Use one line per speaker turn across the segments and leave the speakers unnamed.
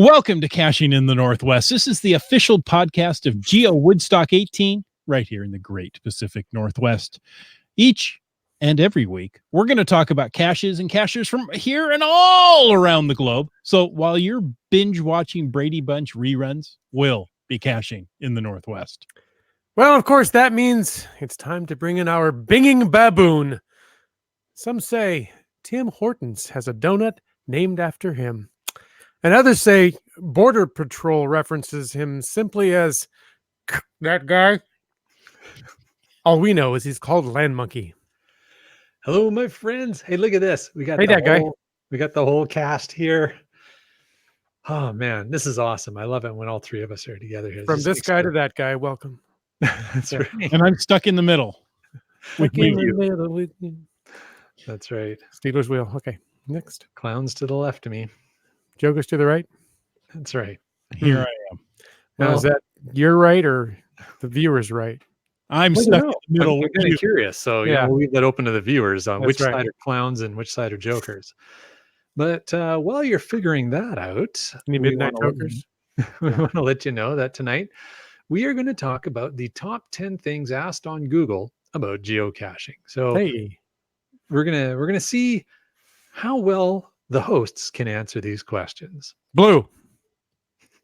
Welcome to Caching in the Northwest. This is the official podcast of GeoWoodstock 18, right here in the great Pacific Northwest. Each and every week, we're going to talk about caches and cachers from here and all around the globe. So while you're binge watching Brady Bunch reruns, we'll be caching in the Northwest.
Well, of course, that means it's time to bring in our binging baboon. Some say Tim Hortons has a donut named after him. And others say Border Patrol references him simply as that guy. All we know is he's called Land Monkey.
Hello, my friends. Hey, look at this. We got
that guy.
We got the whole cast here. Oh man, this is awesome. I love it when all three of us are together here.
From this guy to that guy, welcome.
That's right.
And I'm stuck in the middle.
With
in
you.
the middle with you.
That's right.
Steelers wheel. Okay, next.
Clowns to the left of me.
Jokers to the right.
That's right.
Here I am.
Now, is that your right or the viewer's right?
I'm
I
stuck
don't
in
know.
the middle.
I'm
with
kind
you.
of curious. So
Yeah.
we'll leave that open to the viewers on
That's
which
right.
side are clowns and which side are jokers. But while you're figuring that out,
Any
we
midnight
wanna-
jokers?
we want to let you know that tonight we are going to talk about the top 10 things asked on Google about geocaching. So
Hey,
we're gonna see how well the hosts can answer these questions.
blue.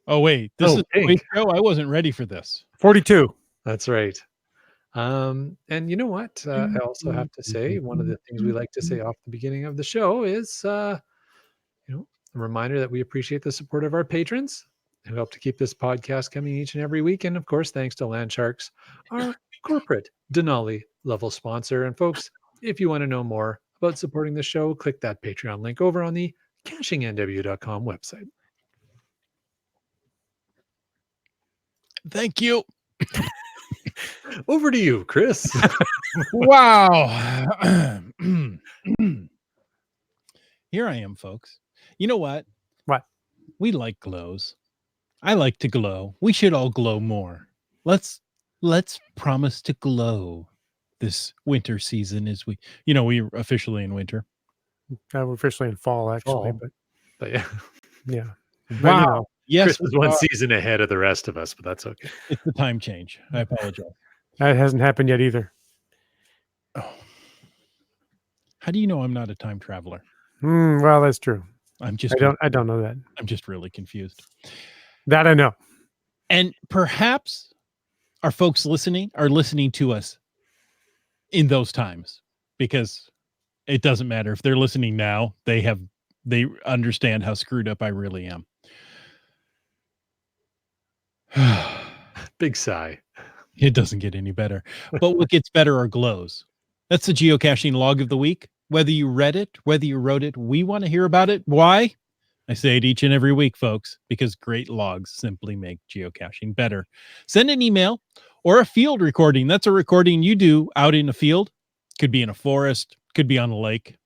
Oh, wait. This
Oh,
is
pink.
wait, no, I wasn't ready for this.
42.
That's right. And you know what? I also have to say one of the things we like to say off the beginning of the show is, a reminder that we appreciate the support of our patrons who help to keep this podcast coming each and every week. And of course, thanks to Landsharks, our corporate Denali level sponsor. And folks, if you want to know more about supporting the show, click that Patreon link over on the CachingNW.com website.
Thank you.
Over to you, Chris.
Wow. Here I am, folks. You know what?
What?
We like glows. I like to glow. We should all glow more. Let's promise to glow this winter season as we're officially in winter.
We're officially in fall, actually.
Fall.
But
But yeah,
yeah. But,
Wow.
you know,
Yes,
Chris is one season ahead of the rest of us, but that's okay.
it's the time change. I apologize.
that hasn't happened yet either.
Oh. How do you know I'm not a time traveler?
Well, that's true.
I
don't know that.
I'm just really confused.
That I know.
And perhaps our folks listening are listening to us in those times, because it doesn't matter if they're listening now. They understand how screwed up I really am.
Big sigh.
It doesn't get any better. But what gets better are glows. That's the geocaching log of the week. Whether you read it, whether you wrote it, we want to hear about it. Why? I say it each and every week, folks, because great logs simply make geocaching better. Send an email or a field recording. That's a recording you do out in a field. Could be in a forest, could be on a lake,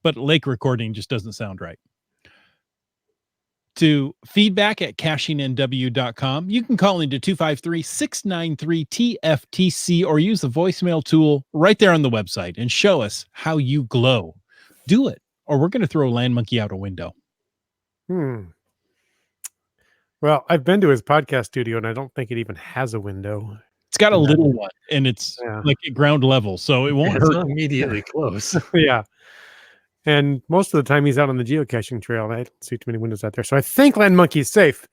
but lake recording just doesn't sound right. To feedback@cachingnw.com. You can call into 253-693-TFTC or use the voicemail tool right there on the website and show us how you glow. Do it, or we're going to throw Land Monkey out a window.
Well, I've been to his podcast studio, and I don't think it even has a window.
It's got a little one, and it's
Yeah.
like at ground level, so it won't
It's
hurt.
not immediately close.
Yeah. And most of the time he's out on the geocaching trail. I don't see too many windows out there. So I think Land Monkey's safe.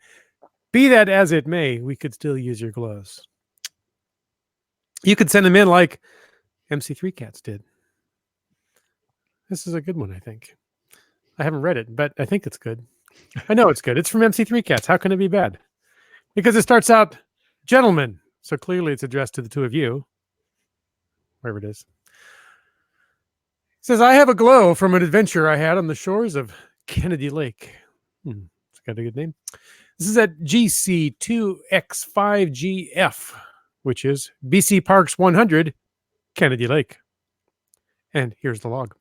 Be that as it may, we could still use your gloves. You could send them in like MC3 Cats did. This is a good one, I think. I haven't read it, but I think it's good. I know it's good. It's from MC3 Cats. How can it be bad? Because it starts out, gentlemen. So clearly it's addressed to the two of you. Wherever it is. It says, I have a glow from an adventure I had on the shores of Kennedy Lake. It's got a good name. This is at GC2X5GF, which is BC Parks 100, Kennedy Lake. And here's the log.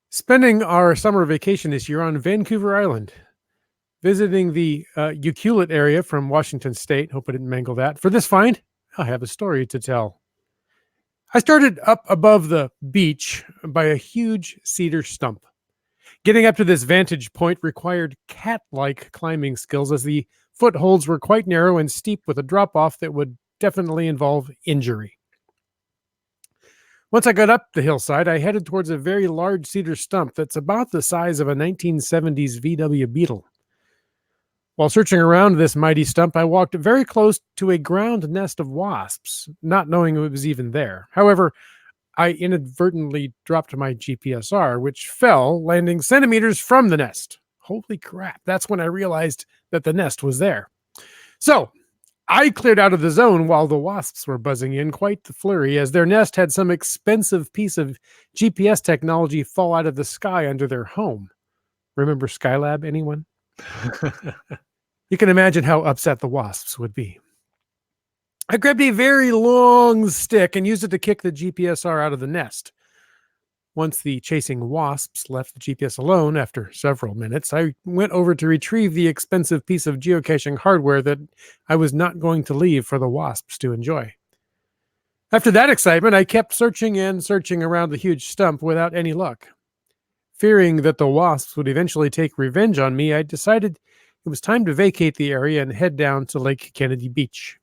Spending our summer vacation this year on Vancouver Island, visiting the Ucluelet area from Washington State. Hope I didn't mangle that. For this find, I have a story to tell. I started up above the beach by a huge cedar stump. Getting up to this vantage point required cat-like climbing skills, as the footholds were quite narrow and steep, with a drop-off that would definitely involve injury. Once I got up the hillside, I headed towards a very large cedar stump that's about the size of a 1970s VW Beetle. While searching around this mighty stump, I walked very close to a ground nest of wasps, not knowing it was even there. However, I inadvertently dropped my GPSR, which fell, landing centimeters from the nest. Holy crap. That's when I realized that the nest was there. So I cleared out of the zone while the wasps were buzzing in, quite the flurry, as their nest had some expensive piece of GPS technology fall out of the sky under their home. Remember Skylab, anyone? You can imagine how upset the wasps would be. I grabbed a very long stick and used it to kick the GPSR out of the nest. Once the chasing wasps left the GPS alone after several minutes, I went over to retrieve the expensive piece of geocaching hardware that I was not going to leave for the wasps to enjoy. After that excitement, I kept searching and searching around the huge stump without any luck. Fearing that the wasps would eventually take revenge on me, I decided it was time to vacate the area and head down to Lake Kennedy Beach.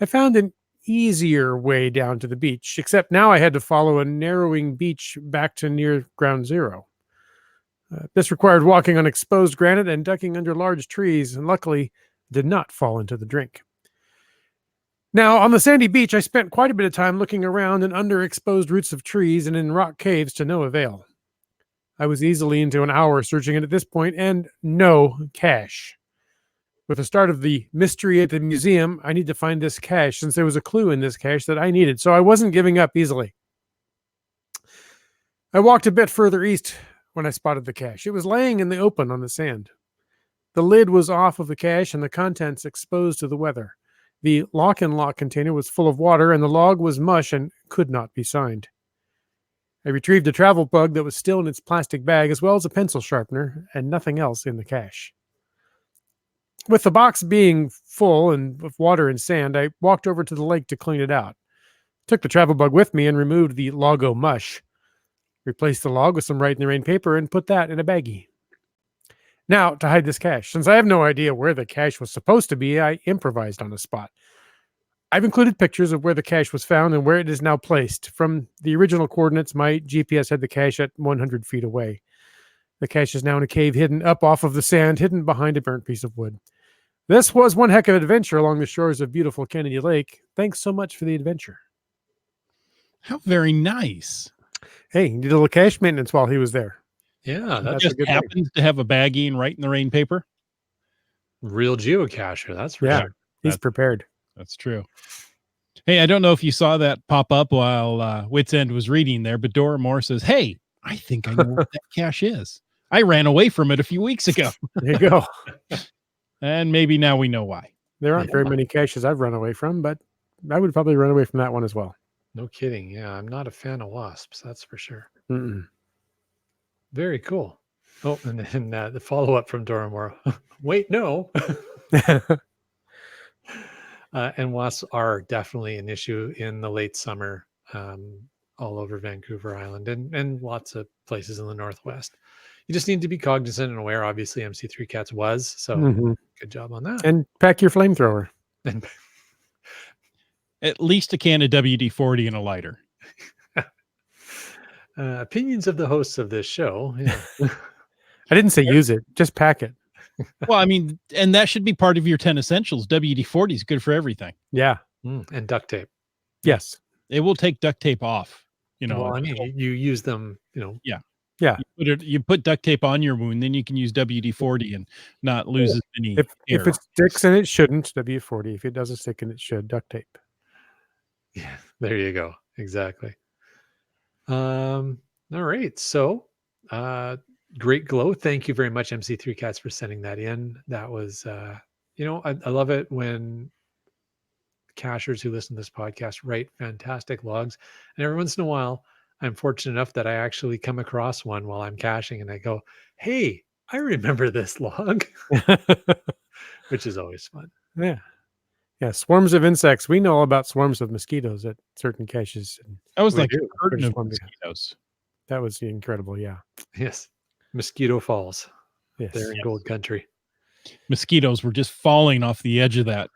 I found an easier way down to the beach, except now I had to follow a narrowing beach back to near ground zero. This required walking on exposed granite and ducking under large trees, and luckily did not fall into the drink. Now, on the sandy beach, I spent quite a bit of time looking around and under exposed roots of trees and in rock caves to no avail. I was easily into an hour searching it at this point, and no cache. With the start of the mystery at the museum, I need to find this cache, since there was a clue in this cache that I needed, so I wasn't giving up easily. I walked a bit further east when I spotted the cache. It was laying in the open on the sand. The lid was off of the cache and the contents exposed to the weather. The lock-and-lock container was full of water, and the log was mush and could not be signed. I retrieved a travel bug that was still in its plastic bag, as well as a pencil sharpener, and nothing else in the cache. With the box being full and of water and sand, I walked over to the lake to clean it out. Took the travel bug with me and removed the logo mush. Replaced the log with some Write in the Rain paper and put that in a baggie. Now, to hide this cache. Since I have no idea where the cache was supposed to be, I improvised on the spot. I've included pictures of where the cache was found and where it is now placed. From the original coordinates, my GPS had the cache at 100 feet away. The cache is now in a cave hidden up off of the sand, hidden behind a burnt piece of wood. This was one heck of an adventure along the shores of beautiful Kennedy Lake. Thanks so much for the adventure.
How very nice.
Hey, he did a little cache maintenance while he was there.
Yeah,
That's
that's
a
Just
good thing.
happens to have a baggie and Write in the Rain paper.
real geocacher. That's for
Yeah.
sure.
He's prepared.
That's true. Hey, I don't know if you saw that pop up while Wits End was reading there, but Dora Moore says, "Hey, I think I know what that cache is. I ran away from it a few weeks ago."
There you go.
And maybe now we know why.
There aren't very many caches I've run away from, but I would probably run away from that one as well.
No kidding. Yeah, I'm not a fan of wasps. That's for sure.
Mm-mm.
Very cool. Oh, and then the follow up from Dora Moore. Wait, no. And wasps are definitely an issue in the late summer, all over Vancouver Island and lots of places in the Northwest. You just need to be cognizant and aware. Obviously, MC3 Cats was, so
Mhm.
good job on that.
And pack your flamethrower.
And
At least a can of WD-40 and a lighter.
opinions of the hosts of this show. Yeah.
I didn't say use it, just pack it.
Well, I mean, and that should be part of your 10 essentials. WD-40 is good for everything.
Yeah.
And duct tape.
Yes.
It will take duct tape off. You know,
Well, I mean, you use them,
Yeah.
you put duct tape on your wound, then you can use WD-40 and not lose as many
If
air.
it sticks and it shouldn't, W40. If it doesn't stick and it should, duct tape.
Yeah, there you go. Exactly. All right. So, great glow. Thank you very much, MC3 Cats, for sending that in. That was, I love it when cachers who listen to this podcast write fantastic logs. And every once in a while, I'm fortunate enough that I actually come across one while I'm caching and I go, hey, I remember this log, which is always fun.
Yeah. Yeah. Swarms of insects. We know all about swarms of mosquitoes at certain caches.
That was
We
like a
do.
curtain
British
of
Columbia.
mosquitoes.
That was incredible. Yeah.
Yes. Mosquito Falls.
Yes.
They're in Gold Country.
Mosquitoes were just falling off the edge of that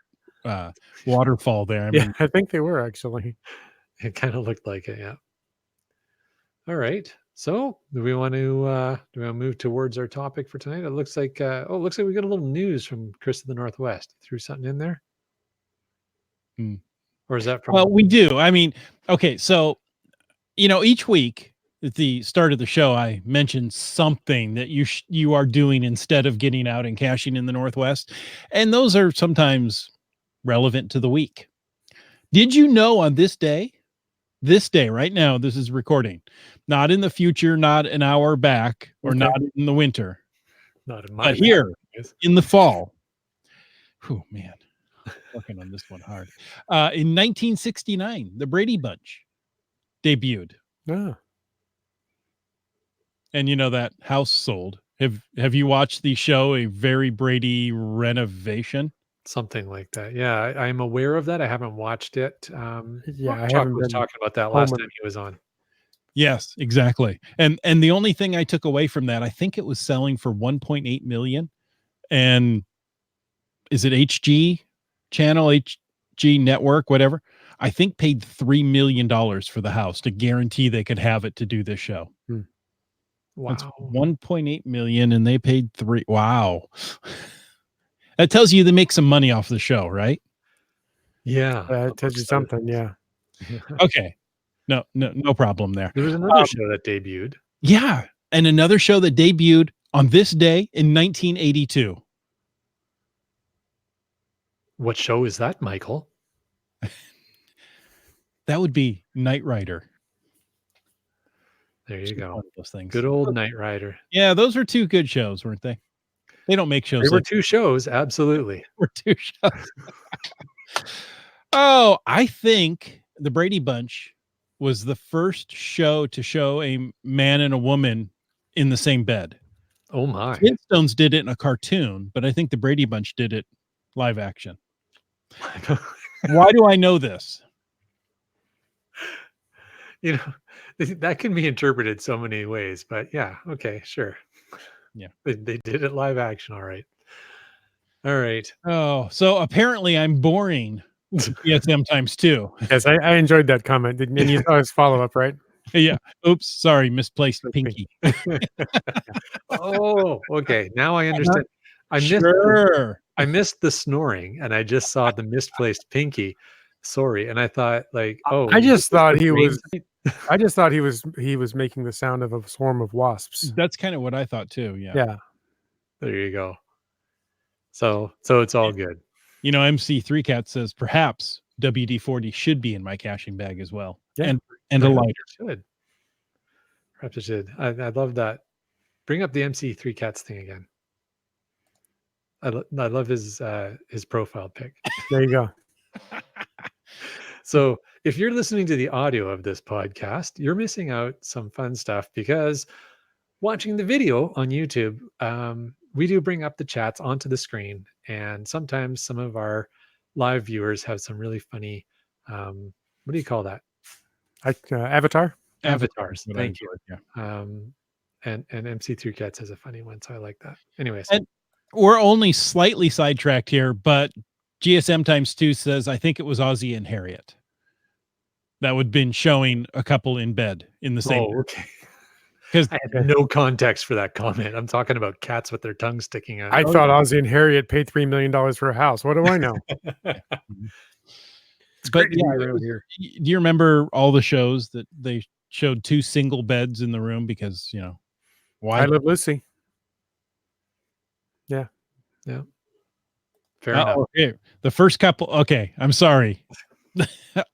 waterfall there. I
Yeah,
mean,
I think they were actually.
It kind of looked like it, yeah. All right. So do we want to move towards our topic for tonight? It looks like it looks like we got a little news from Chris of the Northwest. Threw something in there?
Hmm.
Or is that from
well, we do. I mean, okay, so each week at the start of the show, I mentioned something that you are doing instead of getting out and caching in the Northwest, and those are sometimes relevant to the week. Did you know on this day right now, this is recording, not in the future, not an hour back, or
Okay.
not in the winter,
not in my
but here
anyways.
in the fall? Oh man, working on this one hard. In 1969, the Brady Bunch debuted.
Oh,
And that house sold. Have you watched the show A Very Brady Renovation?
Something like that. Yeah, I'm aware of that. I haven't watched it.
yeah. I
Chuck
haven't
was
been
talking about that last
home
time he was on.
Yes, exactly. And the only thing I took away from that, I think it was selling for 1.8 million. And is it HG channel, HG network, whatever? I think paid $3 million for the house to guarantee they could have it to do this show. That's
Wow.
1.8 million and they paid 3. Wow. That tells you they make some money off the show, right?
Yeah.
it tells you
amongst other
something. Yeah.
things.
Okay. No problem there.
There was another show that debuted.
Yeah. And another show that debuted on this day in 1982.
What show is that, Michael?
That would be Knight Rider.
There you
Just
go.
one of those things.
Good old Knight Rider.
Yeah, those were two good shows, weren't they? They don't make shows
They were
like
two shows, absolutely.
were two shows. Oh, I think the Brady Bunch was the first show to show a man and a woman in the same bed.
Oh my.
Flintstones did it in a cartoon, but I think the Brady Bunch did it live action. Why do I know this?
That can be interpreted so many ways, but yeah, okay, sure.
Yeah.
They did it live action, all right. All right.
Oh, so apparently I'm boring. ESM times 2.
Yes, I enjoyed that comment. And you saw his follow up, right?
Yeah. Oops. Sorry. Misplaced pinky.
Oh, okay. Now I understand. I missed the snoring and I just saw the misplaced pinky. Sorry. And I thought
I just thought he was making the sound of a swarm of wasps.
That's kind of what I thought too. Yeah.
Yeah.
There you go. So it's all good.
MC3 Cat says perhaps WD-40 should be in my caching bag as well.
Yeah.
And a lighter.
Should. Perhaps it should. I love that. Bring up the MC3 Cats thing again. I love his profile pic.
There you go.
So if you're listening to the audio of this podcast, you're missing out some fun stuff because watching the video on YouTube, we do bring up the chats onto the screen. And sometimes some of our live viewers have some really funny, what do you call that?
Avatar?
Avatars. Thank you.
Yeah.
And MC3 Cats has a funny one. So I like that. Anyways.
And we're only slightly sidetracked here, but GSM times 2 says, I think it was Ozzy and Harriet. That would have been showing a couple in bed in the same.
Oh, okay.
Because
I had no context for that comment. I'm talking about cats with their tongues sticking out.
I thought Ozzy and Harriet paid $3 million for a house. What do I know?
But
yeah, around here.
Do you remember all the shows that they showed 2 single beds in the room because, why?
I Love Lucy.
Yeah. Fair enough.
Okay. The first couple. Okay. I'm sorry.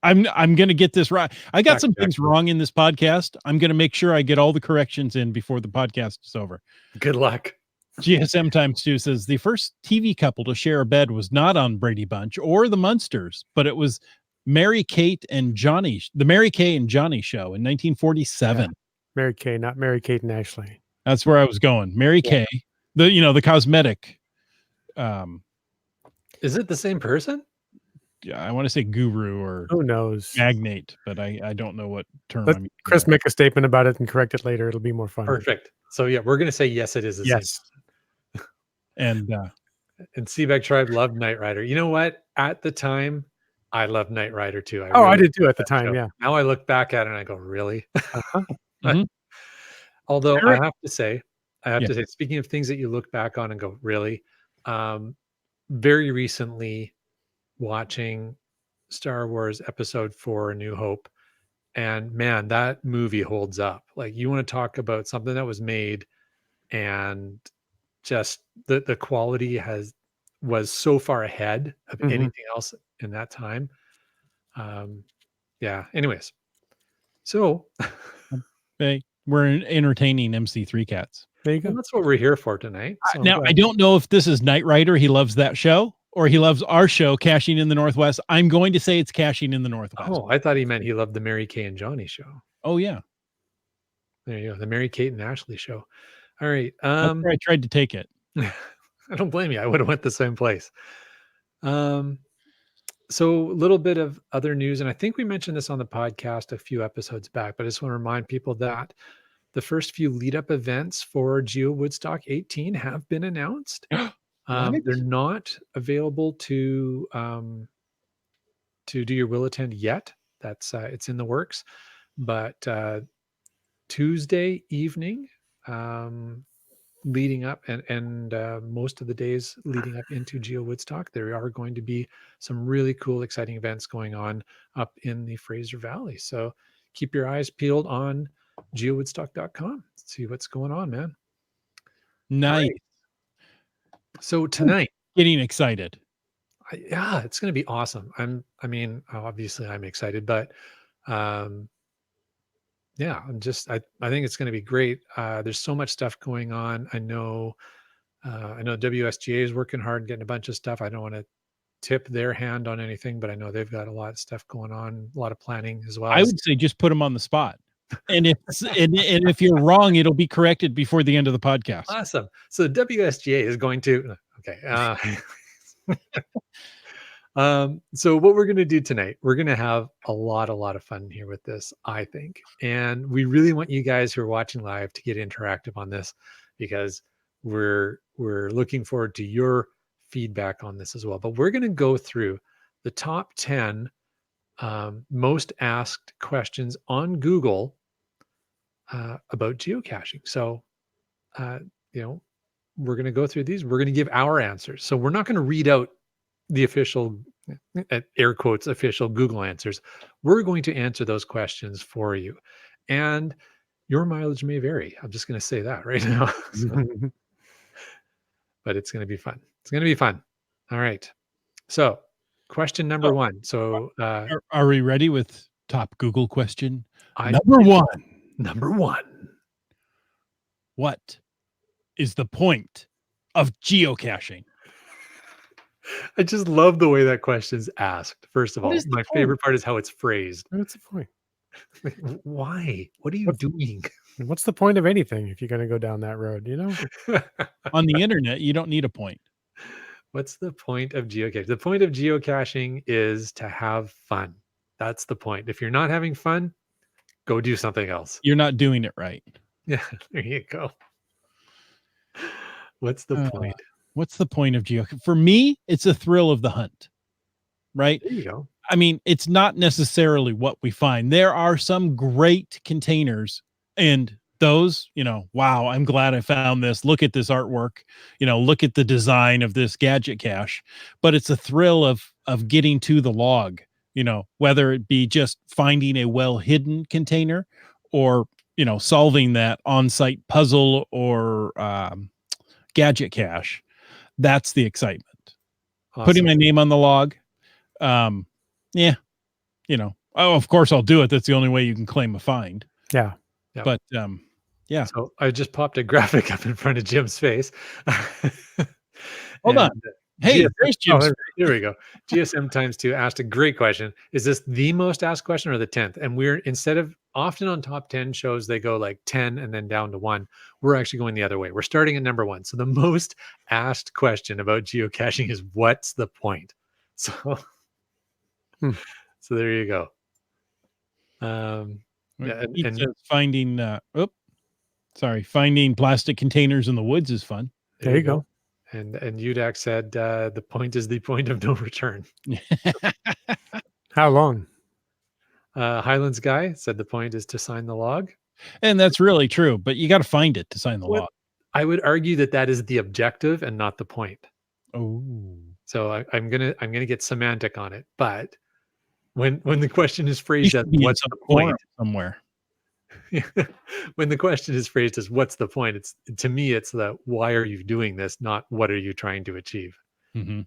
I'm going to get this right. I got some things wrong in this podcast. I'm going to make sure I get all the corrections in before the podcast is over.
Good luck.
GSM times 2 says the first TV couple to share a bed was not on Brady Bunch or the Munsters, but it was Mary Kate and Johnny, the Mary Kay and Johnny show in 1947.
Yeah. Mary Kay, not Mary Kate and Ashley.
That's where I was going. Mary Kay, the cosmetic.
Is it the same person?
I want to say guru or
Who knows?
magnate, but I don't know what term
Let
I'm using
Chris
there.
make a statement about it and correct it later. It'll be more fun.
Perfect. So yeah, we're gonna say yes, it is the same.
Yes.
And
And Seabag Tribe loved Knight Rider. You know what? At the time, I loved Knight Rider too. I
Oh, I
really
did too
loved
at the
that
time.
show.
Yeah.
Now I look back at it and I go, really?
Uh-huh.
Mhm.
Although
Eric-
I have
Yeah.
to say, speaking of things that you look back on and go, really? Very recently watching Star Wars Episode 4, A New Hope, and man, that movie holds up. Like, you want to talk about something that was made and just the quality was so far ahead of
Mhm.
anything else in that time. Yeah. Anyways, so
Hey, we're entertaining MC3 cats.
There you
well,
go.
that's what we're here for tonight. So I'm
Now, I
glad.
don't know if this is Knight Rider. He loves that show, or he loves our show, Caching in the Northwest. I'm going to say it's Caching in the Northwest.
Oh, I thought he meant he loved the Mary Kay and Johnny show.
Oh yeah,
There you go, the Mary Kate and Ashley show. All right.
that's where I tried to take it.
I don't blame you. I would have went the same place. So a little bit of other news, and I think we mentioned this on the podcast a few episodes back, but I just want to remind people that the first few lead up events for GeoWoodstock 18 have been announced.
What?
They're not available to do your will attend yet. That's it's in the works, but Tuesday evening, leading up and most of the days leading up into GeoWoodstock, there are going to be some really cool, exciting events going on up in the Fraser Valley. So keep your eyes peeled on geowoodstock.com. See what's going on, man. All
Nice.
right. So tonight,
Getting excited.
yeah, it's going to be awesome. Obviously I'm excited, but yeah, I think it's going to be great. There's so much stuff going on. I know WSGA is working hard, getting a bunch of stuff. I don't want to tip their hand on anything, but I know they've got a lot of stuff going on, a lot of planning as well.
I would say just put him on the spot. And if you're wrong, it'll be corrected before the end of the podcast.
Awesome. So the WSGA is going to okay. So what we're going to do tonight, we're going to have a lot of fun here with this, I think. And we really want you guys who are watching live to get interactive on this, because we're looking forward to your feedback on this as well. But we're going to go through the top 10 most asked questions on Google about geocaching. So, we're going to go through these. We're going to give our answers. So we're not going to read out the official, air quotes, official Google answers. We're going to answer those questions for you. And your mileage may vary. I'm just going to say that right now. But it's going to be fun. It's going to be fun. All right. So question number one. So
Are we ready with top Google question?
I
Number one.
Number one.
What is the point of geocaching?
I just love the way that question's asked. First of
What
all,
is the
my favorite part is how it's phrased.
What's the point?
Why? What are you doing?
What's the point of anything if you're going to go down that road?
On the internet, you don't need a point.
What's the point of geocaching? The point of geocaching is to have fun. That's the point. If you're not having fun, go do something else.
You're not doing it right.
Yeah, there you go. What's the point?
What's the point of geocaching? For me, it's a thrill of the hunt, right?
There you go.
I mean, it's not necessarily what we find. There are some great containers, and those, wow, I'm glad I found this. Look at this artwork. Look at the design of this gadget cache. But it's a thrill of getting to the log, whether it be just finding a well-hidden container or, solving that on-site puzzle or gadget cache. That's the excitement.
Awesome.
Putting my name on the log. Yeah, of course I'll do it. That's the only way you can claim a find.
Yeah.
Yep.
But yeah.
So I just popped a graphic up in front of Jim's face.
Hold on. Hey, there's Jim's.
Here we go. GSM times 2 asked a great question. Is this the most asked question or the 10th? And we're, instead of often on top 10 shows, they go like 10 and then down to 1. We're actually going the other way. We're starting at number 1. So the most asked question about geocaching is, what's the point? So So there you go. Yeah,
Pete says finding finding plastic containers in the woods is fun.
There you go.
And Udax said the point is the point of no return.
How long?
Highlands guy said the point is to sign the log.
And that's really true, but you got to find it to sign the log.
I would argue that is the objective and not the point.
Oh.
So I'm gonna get semantic on it, but when the question is phrased as
Be in
what's
some
the point
somewhere.
when the question is phrased as what's the point, it's to me it's the why are you doing this, not what are you trying to achieve.
Mm-hmm.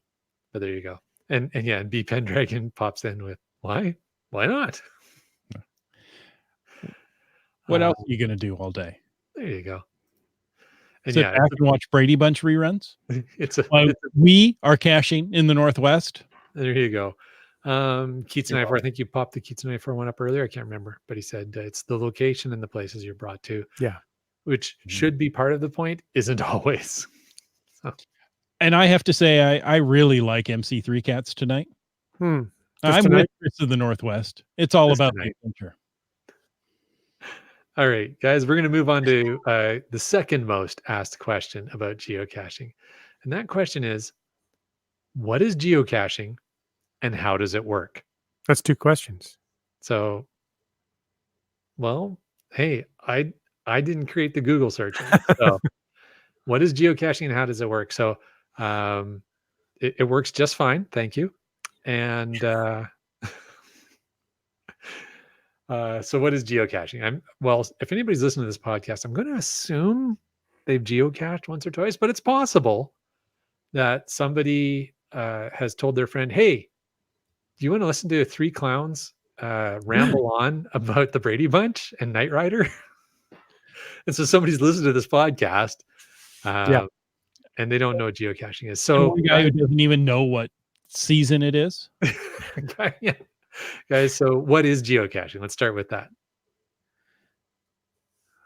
But there you go. And yeah, and B Pendragon pops in with why not?
What else are you gonna do all day?
There you go. And
Sit back and watch Brady Bunch reruns. We are caching in the Northwest.
There you go. Keats and I think you popped the Keats and I for one up earlier. I can't remember, but he said it's the location and the places you're brought to.
Yeah.
Which should be part of the point, isn't always. So.
And I have to say, I really like MC3 Cats tonight. I'm with Chris of the Northwest. It's all about the adventure.
All right, guys, we're going to move on to the second most asked question about geocaching. And that question is, what is geocaching and how does it work?
That's 2 questions.
So, well, hey, I didn't create the Google search. So what is geocaching and how does it work? So it works just fine. Thank you. And so what is geocaching? If anybody's listening to this podcast, I'm going to assume they've geocached once or twice, but it's possible that somebody has told their friend, hey, do you want to listen to 3 clowns ramble on about the Brady Bunch and Knight Rider? And so somebody's listened to this podcast and they don't know what geocaching is. So
one guy who doesn't even know what season it is.
Yeah. Guys, so what is geocaching? Let's start with that.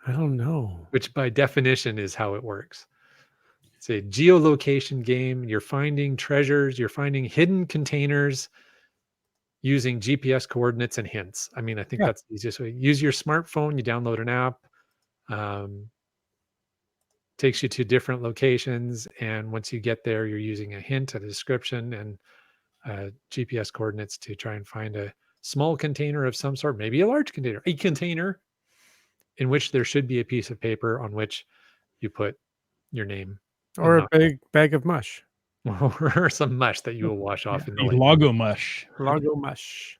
I don't know.
Which by definition is how it works. It's a geolocation game. You're finding treasures. You're finding hidden containers using GPS coordinates and hints. I mean, I think that's the easiest way. Use your smartphone. You download an app. Takes you to different locations. And once you get there, you're using a hint, a description, and GPS coordinates to try and find a small container of some sort, maybe a large container, a container in which there should be a piece of paper on which you put your name.
Or a big bag of mush.
Or some mush that you will wash off in the lake.
Lago mush.
Lago mush.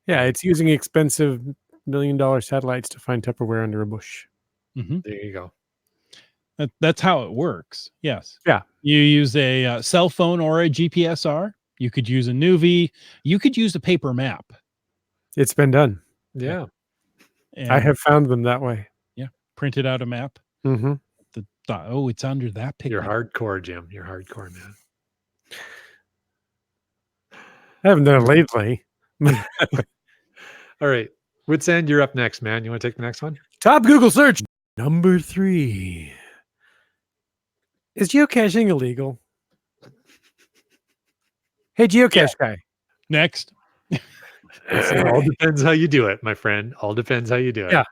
Yeah, it's using expensive $1 million satellites to find Tupperware under a bush.
Mm-hmm.
There you go.
That's how it works. Yes.
Yeah.
You use a cell phone or a GPSR. You could use a Nuvi. You could use a paper map.
It's been done.
Yeah.
And,
I have found them that way.
Yeah. Printed out a map.
Mm-hmm.
It's under that picture.
You're hardcore, Jim. You're hardcore, man.
I haven't done it lately.
All right. Woodsend, you're up next, man. You want to take the next one?
Top Google search. Number 3. Is geocaching illegal? Hey, geocache guy.
Next.
It all depends how you do it, my friend. All depends how you do it.
Yeah.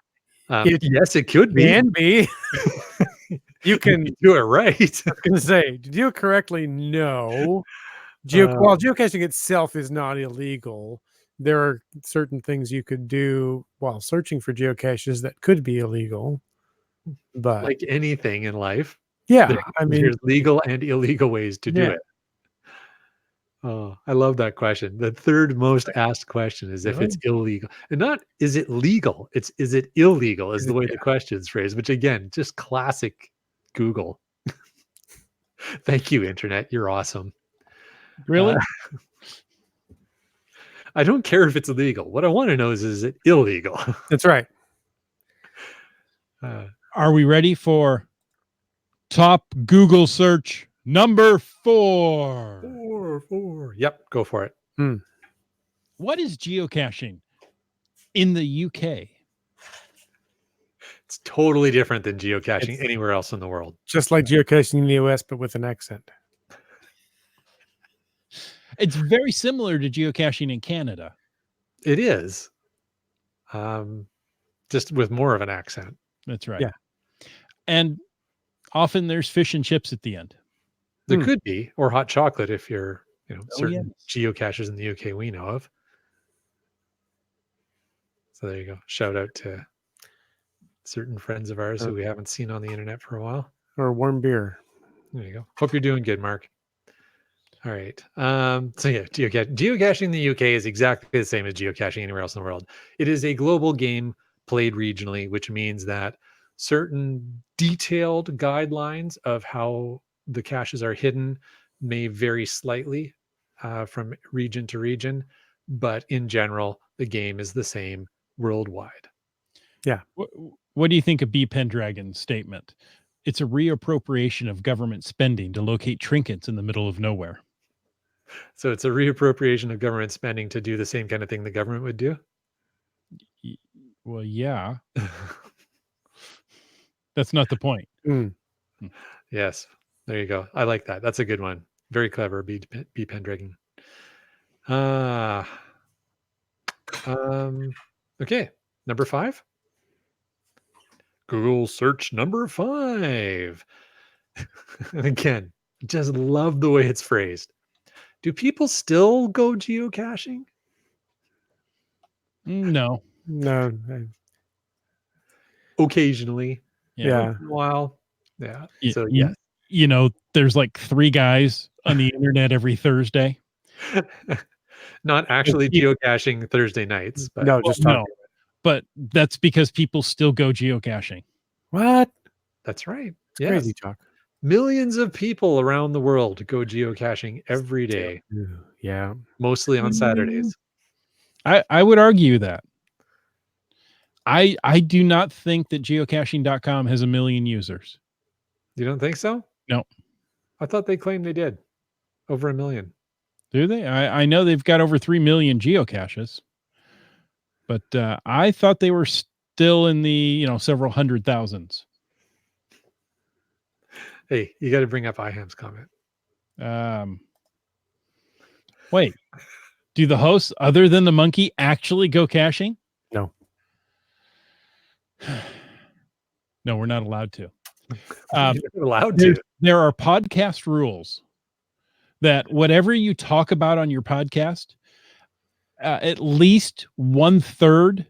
Yes, it could be.
Can be. You can
do it right.
I was going to say, to do it correctly, no. While geocaching itself is not illegal, there are certain things you could do while searching for geocaches that could be illegal. But
like anything in life,
there's
legal and illegal ways to do it. Oh, I love that question. The third most asked question is if it's illegal. And not is it legal? It's is it illegal is the way the question's phrased, which again, just classic Google. Thank you, Internet. You're awesome.
Really?
I don't care if it's illegal. What I want to know is it illegal?
That's right.
Are we ready for top Google search number 4?
4. Yep, go for it.
What is geocaching in the UK?
It's totally different than geocaching anywhere else in the world.
Just like geocaching in the US, but with an accent.
It's very similar to geocaching in Canada.
It is. Just with more of an accent.
That's right.
Yeah.
And often there's fish and chips at the end.
There could be, or hot chocolate if you're,
Oh,
certain
yes.
geocaches in the UK we know of. So there you go. Shout out to certain friends of ours who we haven't seen on the internet for a while.
Or warm beer.
There you go. Hope you're doing good, Mark. All right. So yeah, geocaching in the UK is exactly the same as geocaching anywhere else in the world. It is a global game played regionally, which means that certain detailed guidelines of how the caches are hidden may vary slightly from region to region, but in general, the game is the same worldwide.
What do you think of B. Pendragon's statement? It's a reappropriation of government spending to locate trinkets in the middle of nowhere.
So it's a reappropriation of government spending to do the same kind of thing the government would do.
Well, yeah. That's not the point.
Yes, there you go. I like that. That's a good one. Very clever, B. Pendragon. Okay, number 5. Google search number 5. And again, just love the way it's phrased. Do people still go geocaching?
No.
No.
Occasionally.
Yeah.
Once in a while. Yeah.
Y-
So
you-
yes.
You know, there's like 3 guys on the internet every Thursday.
Not actually geocaching Thursday nights, but
No, just
no.
talking.
But that's because people still go geocaching.
What?
that's right.
It's
Yes.
crazy talk.
Millions of people around the world go geocaching every day,
Yeah.
mostly on Saturdays.
I would argue that. I do not think that geocaching.com has 1 million users.
You don't think so?
No.
I thought they claimed they did. Over 1 million.
Do they? I know they've got over 3 million geocaches. But I thought they were still in the, several hundred thousands.
Hey, you got to bring up IHAM's comment.
Wait, do the hosts other than the monkey actually go caching?
No.
No, we're not allowed to.
You're allowed to.
There are podcast rules that whatever you talk about on your podcast, at least 1/3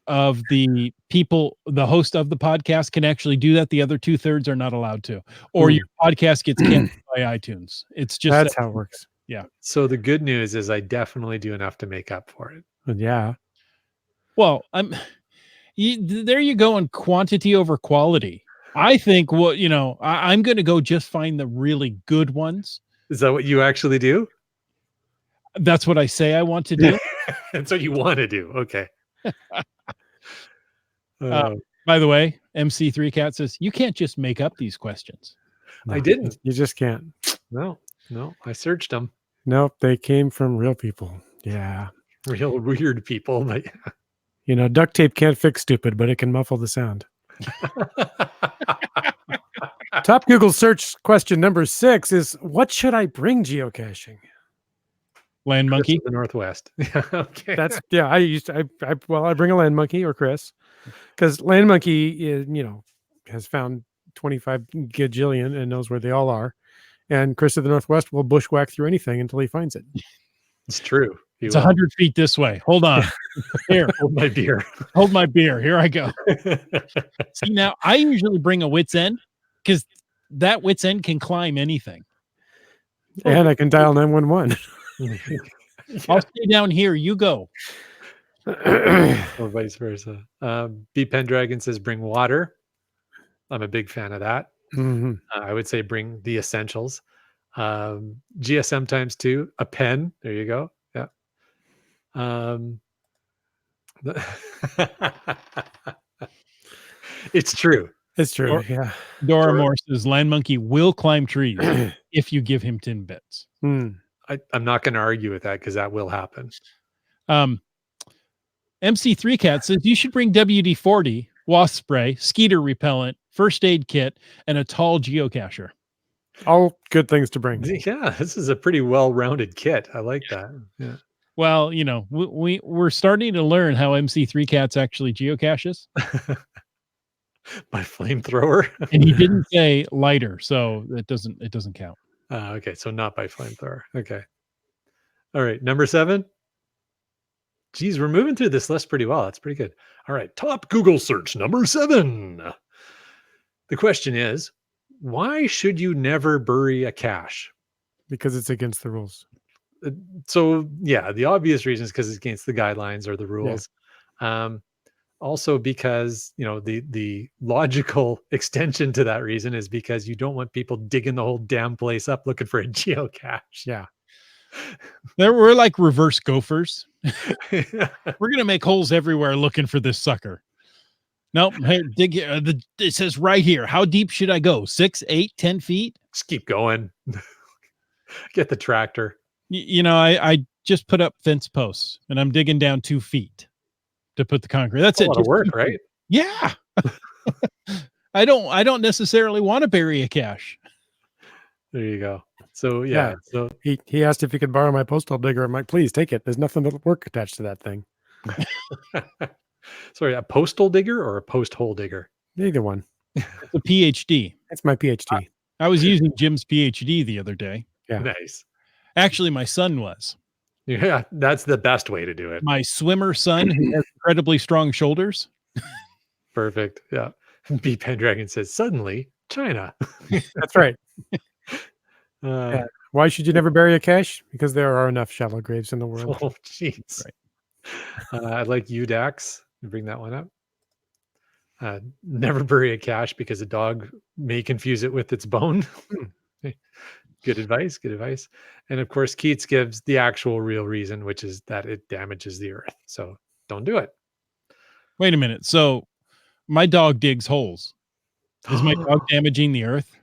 of the people, the host of the podcast, can actually do that. The other 2/3 are not allowed to, or your podcast gets canceled by iTunes. It's just
That's how it works.
Yeah.
So the good news is I definitely do enough to make up for it.
Yeah.
Well, there you go on quantity over quality. I think I'm going to go just find the really good ones.
Is that what you actually do?
That's what I say I want to do.
That's what you want to do. Okay.
By the way, MC3 Cat says you can't just make up these questions.
I didn't.
You just can't.
No, I searched them.
Nope. They came from real people. Yeah.
Real weird people, but
Duct tape can't fix stupid, but it can muffle the sound. Top Google search question number 6 is, what should I bring geocaching?
Land monkey,
the Northwest. Okay.
That's I bring a land monkey or Chris, because land monkey is, has found 25 gajillion and knows where they all are, and Chris of the Northwest will bushwhack through anything until he finds it.
It's true.
It's 100 feet this way. Hold on. Here,
hold my beer.
Hold my beer. Here I go. See, now I usually bring a wit's end because that wit's end can climb anything.
And I can dial 911.
I'll stay down here. You go.
Or vice versa. B. Pendragon says bring water. I'm a big fan of that.
Mm-hmm.
I would say bring the essentials. GSM times 2, a pen. There you go. Yeah. It's true.
It's true. Yeah.
Dora Moore says land monkey will climb trees if you give him 10 bits.
I'm not going to argue with that because that will happen.
MC3 Cat says you should bring WD-40, wasp spray, skeeter repellent, first aid kit, and a tall geocacher.
All good things to bring.
Yeah, this is a pretty well-rounded kit. I like that. Yeah.
Well, we're starting to learn how MC3 Cats actually geocaches,
By flamethrower.
and he didn't say lighter, so it doesn't count.
Okay, so not by flamethrower. Okay. All right, number 7. Geez, we're moving through this list pretty well. That's pretty good. All right, top Google search number 7. The question is, why should you never bury a cache?
Because it's against the rules.
So yeah, the obvious reason is because it's against the guidelines or the rules. Also because the logical extension to that reason is because you don't want people digging the whole damn place up looking for a geocache.
Yeah.
We're like reverse gophers. We're gonna make holes everywhere looking for this sucker. Nope. Hey, dig. It says right here. How deep should I go? 6, 8, 10 feet?
Just keep going. Get the tractor.
I just put up fence posts and I'm digging down 2 feet to put the concrete. That's
A
it.
lot of work, right?
Yeah. I don't necessarily want to bury a cache.
There you go. So yeah. So
He asked if he could borrow my postal digger. I'm like, please take it. There's nothing but work attached to that thing.
sorry, a postal digger or a post hole digger?
Neither one.
It's a PhD.
That's my PhD.
I was using Jim's PhD the other day.
Yeah.
Nice.
Actually, my son was.
Yeah, that's the best way to do it.
My swimmer son who has incredibly strong shoulders.
Perfect. Yeah. B Pendragon says, suddenly, China.
That's right.
Yeah.
Why should you never bury a cache? Because there are enough shallow graves in the world.
Oh, jeez. Right. I like you, Dax. Bring that one up. Never bury a cache because a dog may confuse it with its bone. Good advice. Good advice. And of course, Keats gives the actual real reason, which is that it damages the earth. So don't do it.
Wait a minute. So my dog digs holes. Is my dog damaging the earth?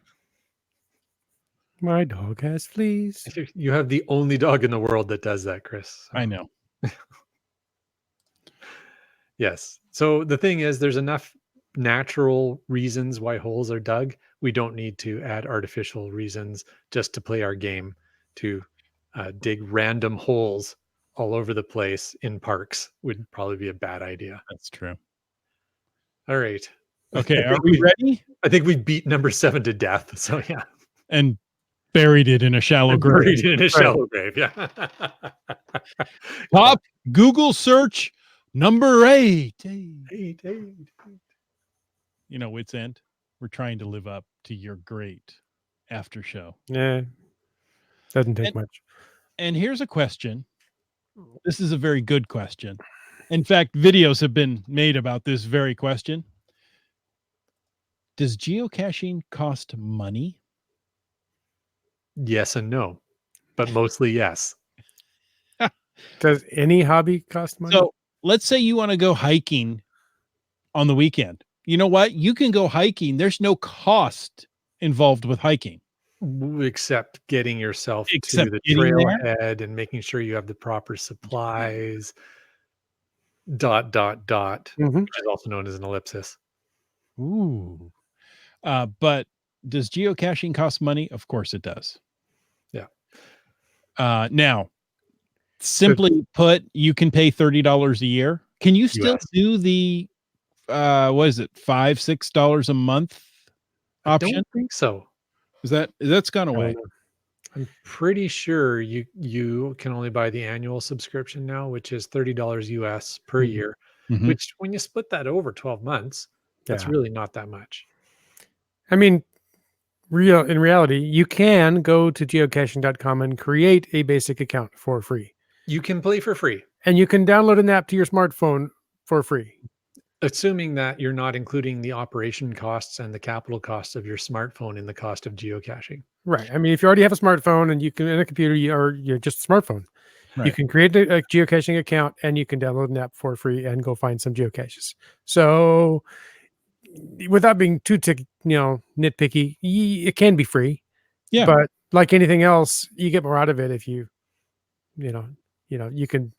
My dog has fleas.
You have the only dog in the world that does that, Chris. So.
I know.
Yes. So the thing is, there's enough natural reasons why holes are dug. We don't need to add artificial reasons just to play our game to dig random holes all over the place in parks would probably be a bad idea.
That's true.
All right.
Okay. Are we ready?
I think we beat number 7 to death. So yeah.
And buried it in a shallow grave.
Buried in a shallow grave. Yeah.
Top Google search number 8.
Eight.
Wits End. We're trying to live up to your great after show.
Yeah. Doesn't take much.
And here's a question. This is a very good question. In fact, videos have been made about this very question. Does geocaching cost money?
Yes and no, but mostly yes.
Does any hobby cost money?
So let's say you want to go hiking on the weekend. You know what? You can go hiking. There's no cost involved with hiking.
Except getting yourself to the trailhead and making sure you have the proper supplies, ... which is also known as an ellipsis.
Ooh. But does geocaching cost money? Of course it does.
Yeah.
Now, simply put, you can pay $30 a year. Can you still do the what is it, $5, $6 a month option?
I don't think so.
That's gone away.
I'm pretty sure you can only buy the annual subscription now, which is $30 US per year, which when you split that over 12 months, that's really not that much.
I mean, in reality, you can go to geocaching.com and create a basic account for free.
You can play for free.
And you can download an app to your smartphone for free.
Assuming that you're not including the operation costs and the capital costs of your smartphone in the cost of geocaching.
Right. I mean, if you already have a smartphone and you can, in a computer, you're just a smartphone, you can create a geocaching account and you can download an app for free and go find some geocaches. So without being too nitpicky, it can be free. Yeah. But like anything else, you get more out of it if you can,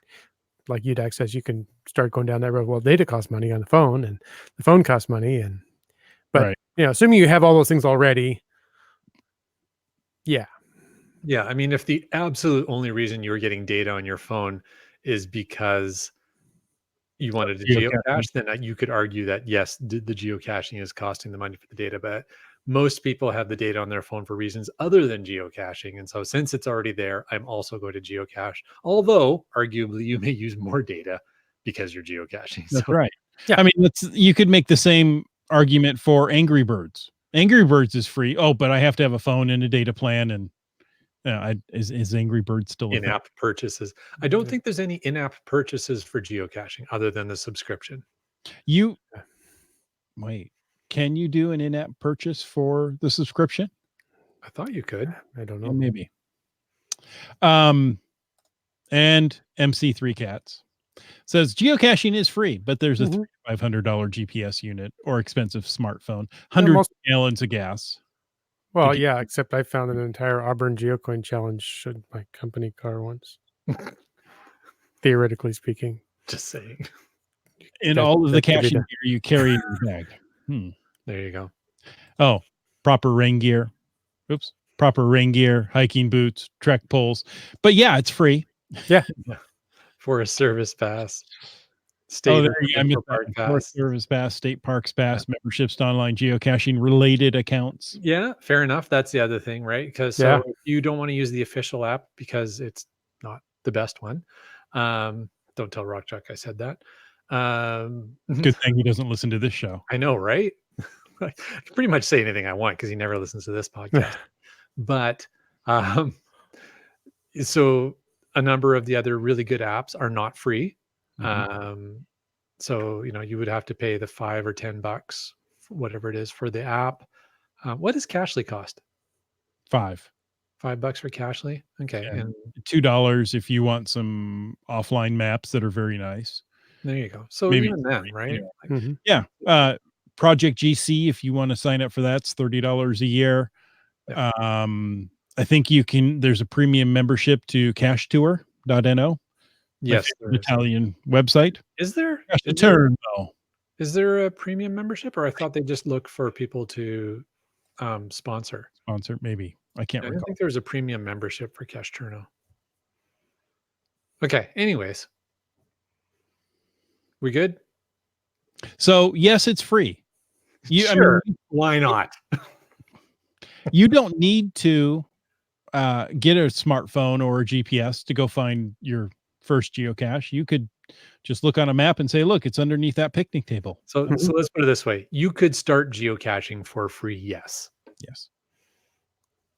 like UDAC says, you can start going down that road. Well, data costs money on the phone and the phone costs money. But assuming you have all those things already, Yeah.
Yeah, I mean, if the absolute only reason you're getting data on your phone is because you wanted to
Geocaching.
geocache, then you could argue that yes, the geocaching is costing the money for the data. But most people have the data on their phone for reasons other than geocaching, and so since it's already there, I'm also going to geocache. Although arguably you may use more data because you're geocaching.
That's
So
right.
Yeah.
I mean, you could make the same argument for Angry Birds. Angry Birds is free. Oh, but I have to have a phone and a data plan. And is Angry Birds still a thing?
in-app purchases. I don't think there's any in-app purchases for geocaching other than the subscription.
You wait. Can you do an in-app purchase for the subscription?
I thought you could.
I don't
Yeah,
know.
maybe. And MC3 Cats says geocaching is free, but there's a
Mhm.
$500 GPS unit or expensive smartphone,
Yeah,
hundreds
most-
of gallons of gas.
well,
get-
yeah, except I found an entire Auburn Geocoin challenge should my company car once. Theoretically speaking.
Just saying.
And
That-
all of the
that could be
caching
done.
gear you carry in your bag.
There you go.
Oh, proper rain gear. Oops. Proper rain gear, hiking boots, trek poles. But yeah, it's free.
Forest Service Pass. State
Oh, there
or
you go. I missed
provincial
that
park
one. Forest
pass.
Service Pass, State Parks Pass, memberships to online geocaching related accounts.
Yeah, fair enough. That's the other thing, right? Because
Yeah.
so if you don't want to use the official app because it's not the best one. Don't tell Rock Chuck I said that.
Good thing he doesn't listen to this show.
I know, right? I can pretty much say anything I want because he never listens to this podcast. But so a number of the other really good apps are not free.
Mhm.
So you would have to pay the $5 or $10, whatever it is, for the app. What does Cashly cost?
5.
$5 for Cashly. Okay,
Yeah.
and
$2 if you want some offline maps that are very nice.
there you go. So
Maybe
even then,
3,
right? Like,
Mhm.
Yeah. Project GC, if you want to sign up for that, it's $30 a year. I think there's a premium membership to cashtour.no. My
yes, there
favorite
is.
Italian website.
Is there?
Cashtour.no.
Is there a premium membership, or I thought they just look for people to sponsor?
Sponsor, maybe. I can't
I don't
recall.
think there was a premium membership for Cash Turno. Okay. Anyways, we good?
So yes, it's free.
Sure. Why not?
You don't need to get a smartphone or a GPS to go find your first geocache. You could just look on a map and say, look, it's underneath that picnic table.
So let's put it this way: you could start geocaching for free. Yes.
Yes.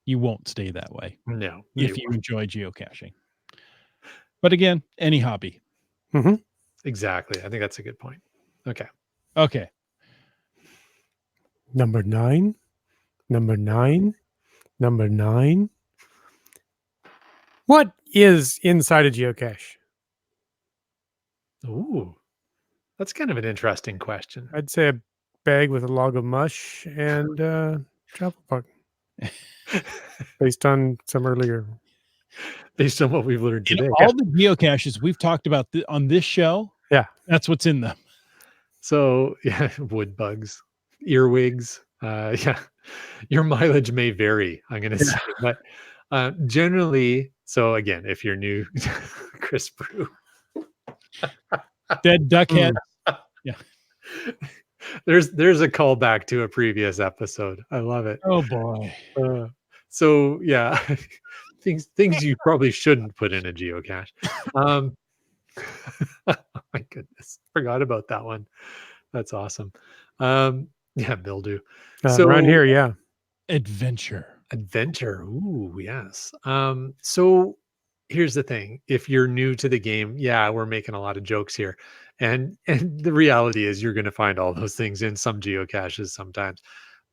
You won't stay that way
No.
if you enjoy geocaching. But again, any hobby.
Exactly. I think that's a good point. Okay.
Okay.
Number 9. Number 9. Number 9. What is inside a geocache?
Ooh, that's kind of an interesting question.
I'd say a bag with a log of mush and travel bug. Based on some earlier.
Based on what we've learned
In
today.
all the geocaches we've talked about on this show,
Yeah.
that's what's in them.
So yeah, wood bugs, earwigs. Yeah, your mileage may vary, I'm going to say, but generally, so again, if you're new, Chris Brew,
Dead duck head. Yeah.
there's a callback to a previous episode. I love it.
Oh boy.
So yeah, things you probably shouldn't put in a geocache. Oh my goodness, forgot about that one. That's awesome. Yeah, mildew. So
Around here, yeah.
Adventure.
Ooh, yes. So here's the thing. If you're new to the game, yeah, we're making a lot of jokes here. And the reality is you're going to find all those things in some geocaches sometimes.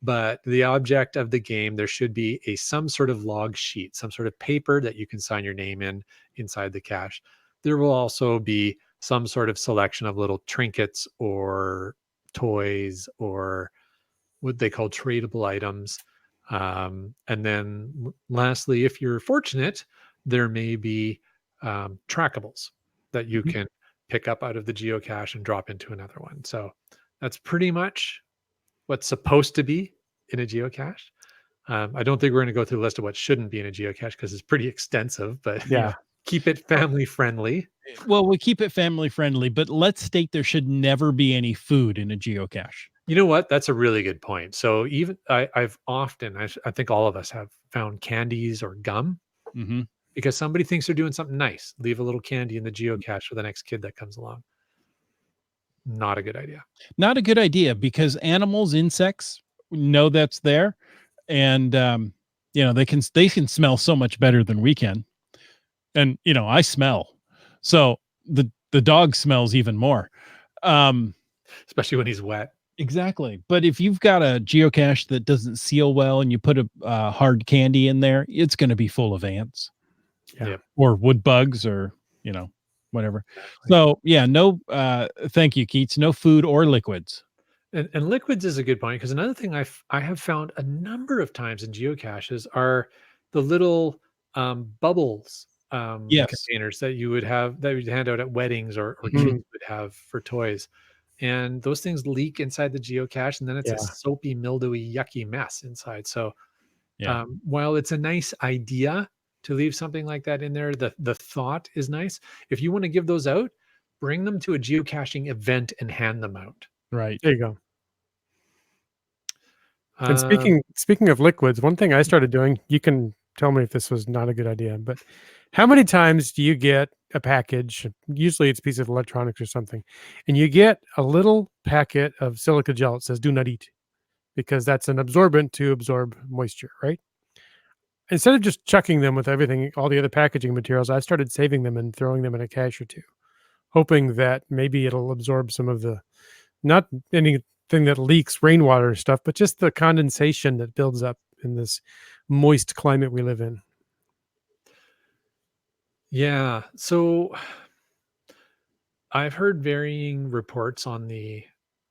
But the object of the game, there should be some sort of log sheet, some sort of paper that you can sign your name in inside the cache. There will also be some sort of selection of little trinkets or toys or what they call tradable items. And then lastly, if you're fortunate, there may be trackables that you can pick up out of the geocache and drop into another one. So that's pretty much what's supposed to be in a geocache. I don't think we're going to go through the list of what shouldn't be in a geocache because it's pretty extensive, but
Yeah.
keep it family friendly.
Well, we keep it family friendly, but let's state there should never be any food in a geocache.
You know what? That's a really good point. So even I've often, I think all of us have found candies or gum
Mm-hmm.
because somebody thinks they're doing something nice. Leave a little candy in the geocache for the next kid that comes along. Not a good idea.
Not a good idea because animals, insects know that's there, and they can smell so much better than we can. And I smell, so the dog smells even more. Um,
Especially when he's wet.
exactly. But if you've got a geocache that doesn't seal well and you put a hard candy in there, it's going to be full of ants.
Yeah.
Yep.
Or wood bugs or whatever.
Exactly.
So yeah, no thank you, Keats. No food or liquids.
And liquids is a good point because another thing I have found a number of times in geocaches are the little bubbles
Yes.
containers that you would hand out at weddings or
Mhm.
kids would have for toys. And those things leak inside the geocache, and then it's a
Yeah.
soapy, mildewy, yucky mess inside. So
Yeah.
while it's a nice idea to leave something like that in there, the thought is nice. If you want to give those out, bring them to a geocaching event and hand them out.
Right.
There you go. And
Um,
speaking of liquids, one thing I started doing, you can tell me if this was not a good idea, but how many times do you get a package? Usually it's a piece of electronics or something, and you get a little packet of silica gel. It says "Do not eat," because that's an absorbent to absorb moisture, right? Instead of just chucking them with everything, all the other packaging materials, I started saving them and throwing them in a cache or two, hoping that maybe it'll absorb some of the, not anything that leaks rainwater stuff, but just the condensation that builds up in this moist climate we live in.
yeah. So I've heard varying reports on the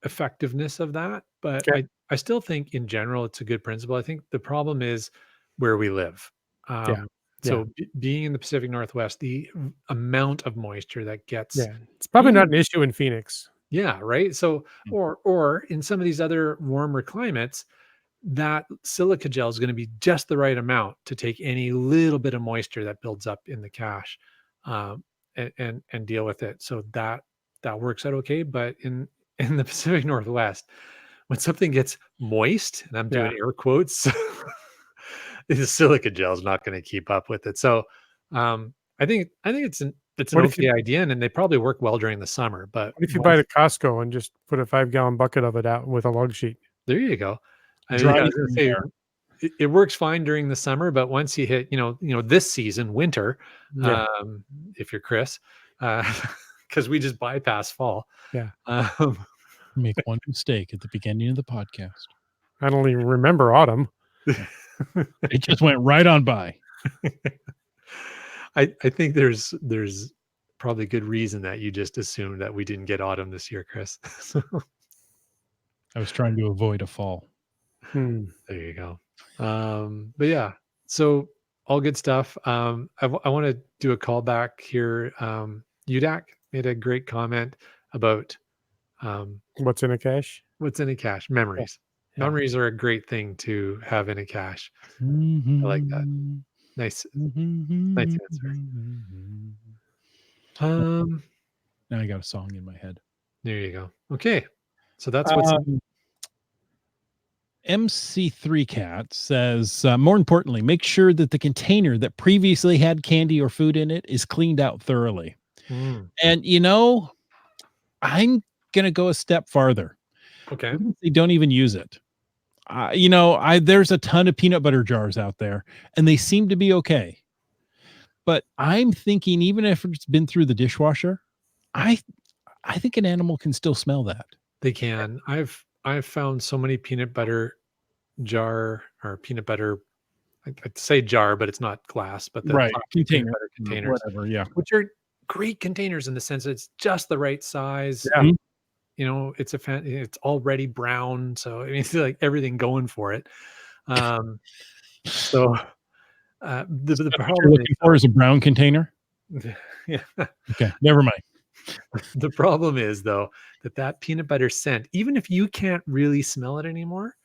effectiveness of that, but
Okay.
I still think in general it's a good principle. I think the problem is where we live.
Yeah.
Um,
Yeah.
so being in the Pacific Northwest, the amount of moisture that gets
Yeah. It's probably not
even
an issue in Phoenix.
yeah, right. So
Mm.
or in some of these other warmer climates, that silica gel is going to be just the right amount to take any little bit of moisture that builds up in the cache, and deal with it. So that works out okay. But in the Pacific Northwest, when something gets moist, and I'm
Yeah.
doing air quotes, the silica gel is not going to keep up with it. So I think it's an
What if you
okay idea, and they probably work well during the summer. But
what if you buy it
once
at Costco and just put a 5-gallon bucket of it out with a log sheet?
there you go. I mean,
Dry
yeah, I
it
was gonna
in
say
there.
it works fine during the summer, but once you hit, this season, winter,
Yeah.
if you're Chris, because we just bypass fall.
Yeah.
Um,
Make one mistake at the beginning of the podcast.
I don't even remember autumn.
It just went right on by.
I think there's probably good reason that you just assumed that we didn't get autumn this year, Chris. So
I was trying to avoid a fall.
Hmm.
there you go. But yeah, so all good stuff. I want to do a callback here. Udak made a great comment about um,
What's in a cache?
what's in a cache.
Yeah.
Memories.
Yeah.
Memories are a great thing to have in a cache. I like that.
Mhm.
Nice, nice
Mhm.
answer. Um,
Now I got a song in my head.
there you go. Okay, so that's what's
MC3 Cat says, more importantly, make sure that the container that previously had candy or food in it is cleaned out thoroughly.
Mm,
And I'm gonna go a step farther.
okay.
I'm gonna say don't even use it. There's a ton of peanut butter jars out there, and they seem to be okay. But I'm thinking, even if it's been through the dishwasher, I I think an animal can still smell that.
They can. I've found so many peanut butter jar or peanut butter. I'd say jar, but it's not glass, but the
Right.
plastic peanut
Container.
butter containers,
Whatever. Yeah.
which are great containers in the sense that it's just the right size.
Yeah.
Mhm.
It's already brown, so I mean, it's like everything going for it. Um, so the
What you're
problem
looking for is a brown container.
is, yeah,
Okay. Never mind.
the problem is though that peanut butter scent, even if you can't really smell it anymore,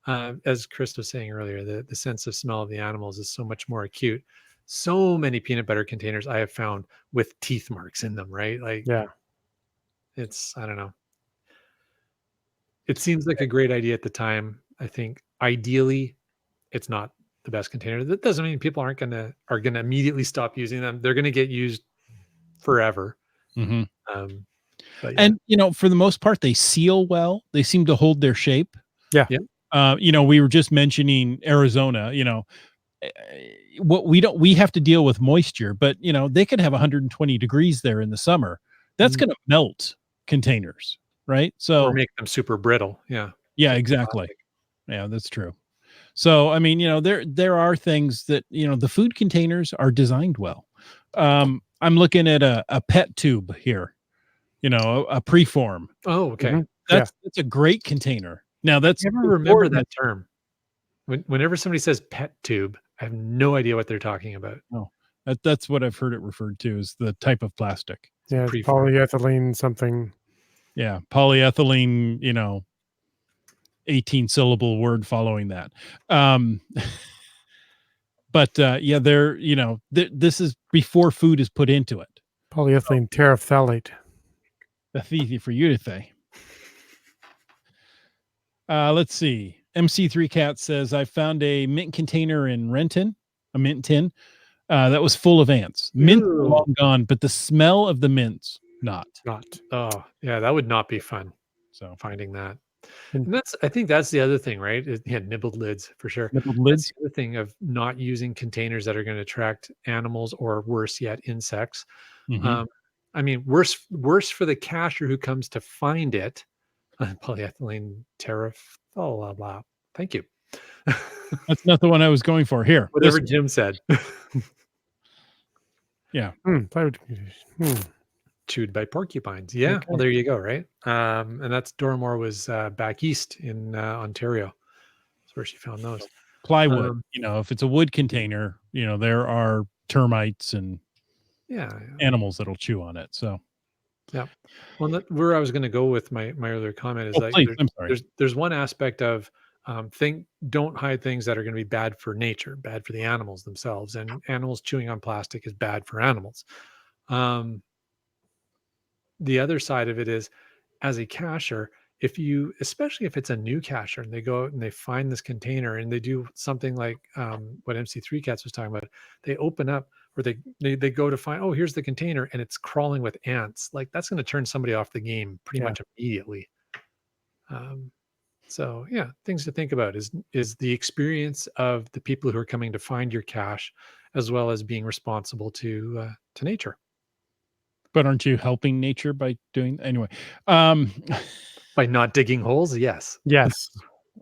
as Chris was saying earlier, the sense of smell of the animals is so much more acute. So many peanut butter containers I have found with teeth marks in them, right? Like,
Yeah.
it's, I don't know. It seems like a great idea at the time. I think ideally it's not the best container. That doesn't mean people are gonna immediately stop using them. They're gonna get used forever.
Mhm.
But yeah.
And, for the most part, they seal well. They seem to hold their shape.
Yeah.
We were just mentioning Arizona, eh, what we have to deal with moisture, but, they could have 120 degrees there in the summer. That's
Mhm.
gonna melt containers, right?
Or
So,
make them super brittle. Yeah.
yeah,
Like
exactly.
plastic.
Yeah, that's true. So, I mean, there are things that, the food containers are designed well. I'm looking at a pet tube here, a preform.
Oh, okay.
Mhm. Yeah.
That's a great container. Now that's
Never remember that term. Whenever somebody says pet tube, I have no idea what they're talking about.
Oh, that's what I've heard it referred to as the type of plastic.
Yeah. It's
Preform.
polyethylene something.
Yeah, polyethylene, 18 syllable word following that. Um, but yeah, this is before food is put into it.
Polyethylene terephthalate.
That's easy for you to say. Let's see. MC3 Cat says, I found a mint container in Renton, a mint tin, that was full of ants. Mints are
Ew.
long gone, but the smell of the mints, not.
Not.
Oh, yeah, that would not be fun
So,
finding that.
And-
And I think that's the other thing, right? Yeah, nibbled lids for sure.
nibbled
That's
lids.
the other thing of not using containers that are going to attract animals or worse yet, insects.
Mhm.
I mean, worse for the cacher who comes to find it. Polyethylene terephthalate. Thank you.
That's not the one I was going for. Here, this
Whatever
one.
Jim said.
Yeah.
Chewed by porcupines. Yeah.
Okay.
Well, there you go. Right. And that's Doramore was back east in Ontario. That's where she found those.
Plywood.
Um,
If it's a wood container, there are termites and
yeah.
animals that'll chew on it. So,
Yeah. Well, where I was going to go with my earlier comment is like
please, I'm sorry.
there's one aspect of don't hide things that are going to be bad for nature, bad for the animals themselves, and animals chewing on plastic is bad for animals. Um, the other side of it is, as a cacher, especially if it's a new cacher and they go out and they find this container and they do something like what MC3 Cats was talking about, they open up or they go to find, oh, here's the container and it's crawling with ants. Like that's going to turn somebody off the game pretty
Yeah.
much immediately. So yeah, things to think about is the experience of the people who are coming to find your cache, as well as being responsible to nature.
But aren't you helping nature by doing anyway? Um,
By not digging holes, yes.
Yes.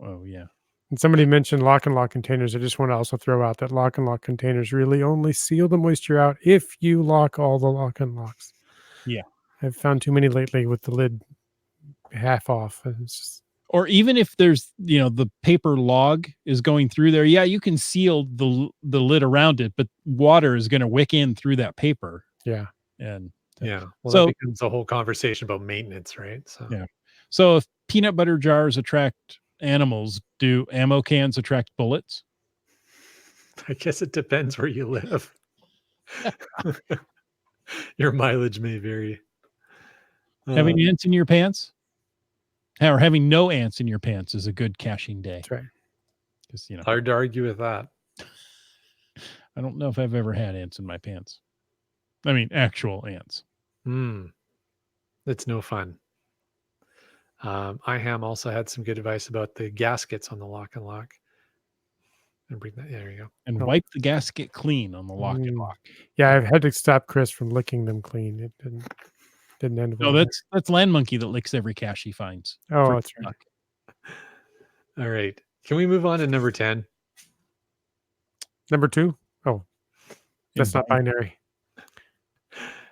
oh yeah.
And somebody mentioned lock and lock containers. I just want to also throw out that lock and lock containers really only seal the moisture out if you lock all the lock and locks.
Yeah.
I've found too many lately with the lid half off. It's just,
Or even if there's, the paper log is going through there, yeah, you can seal the lid around it, but water is going to wick in through that paper.
yeah.
And
Yeah. Well,
So-
that becomes a whole conversation about maintenance, right? So
Yeah. so if peanut butter jars attract animals, do ammo cans attract bullets?
I guess it depends where you live. Your mileage may vary.
Having ants in your pants? Or having no ants in your pants is a good caching day.
That's right.
Because,
Hard to argue with that.
I don't know if I've ever had ants in my pants. I mean, actual ants.
It's no fun. IHAM also had some good advice about the gaskets on the lock and lock. And bring that. There you go.
And
Oh.
wipe the gasket clean on the lock and lock.
Yeah, I've had to stop Chris from licking them clean. It didn't end well.
No, that's Land Monkey that licks every cache he finds.
Oh,
For
that's right.
luck.
All right. Can we move on to number 10?
Number 2? Oh, that's not binary.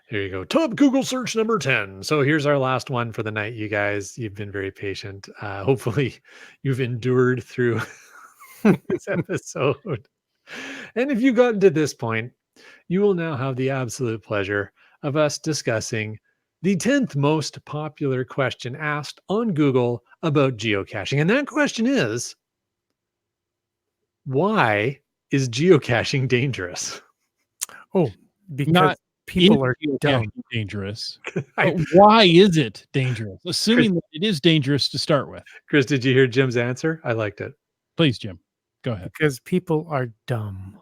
Here you go. Top Google search number 10. So here's our last one for the night, you guys. You've been very patient. Hopefully you've endured through this episode. And if you've gotten to this point, you will now have the absolute pleasure of us discussing the 10th most popular question asked on Google about geocaching. And that question is, Why is geocaching dangerous?
Oh, because
Not
people are
geocaching
dumb.
dangerous.
I-
But why is it dangerous?
Chris,
Assuming that it is dangerous to start with.
Chris, did you hear Jim's answer? I liked it.
Please, Jim, go ahead.
Because people are dumb.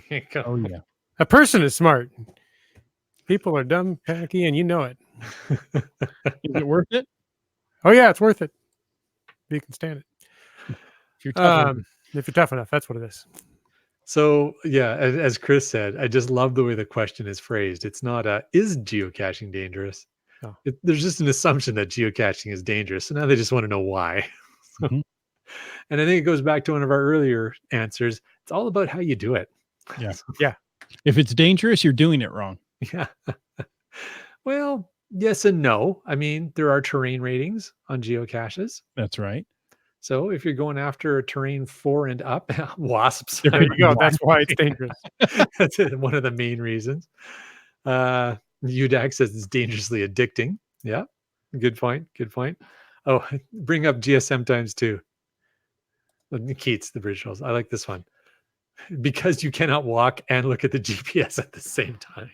Here you go.
Oh yeah.
A person is smart. People are dumb, panicky, and you know it.
Is it worth it?
Oh yeah, it's worth it. You can stand it.
If you're tough enough.
If you're tough enough, that's what it is.
So yeah, as Chris said, I just love the way the question is phrased. It's not is geocaching dangerous?
No.
There's just an assumption that geocaching is dangerous. So now they just want to know why.
Mhm.
And I think it goes back to one of our earlier answers. It's all about how you do it.
Yeah.
Yeah.
If it's dangerous, you're doing it wrong.
Yeah. Well, yes and no. I mean, there are terrain ratings on geocaches.
That's right.
So if you're going after a terrain 4 and up, wasps.
There
There you go. That's why it's dangerous.
That's one of the main reasons. UDAC says it's dangerously addicting. Yeah, good point. Good point. Oh, bring up GSM times 2. Keats, the bridge trolls. I like this one. Because you cannot walk and look at the GPS at the same time.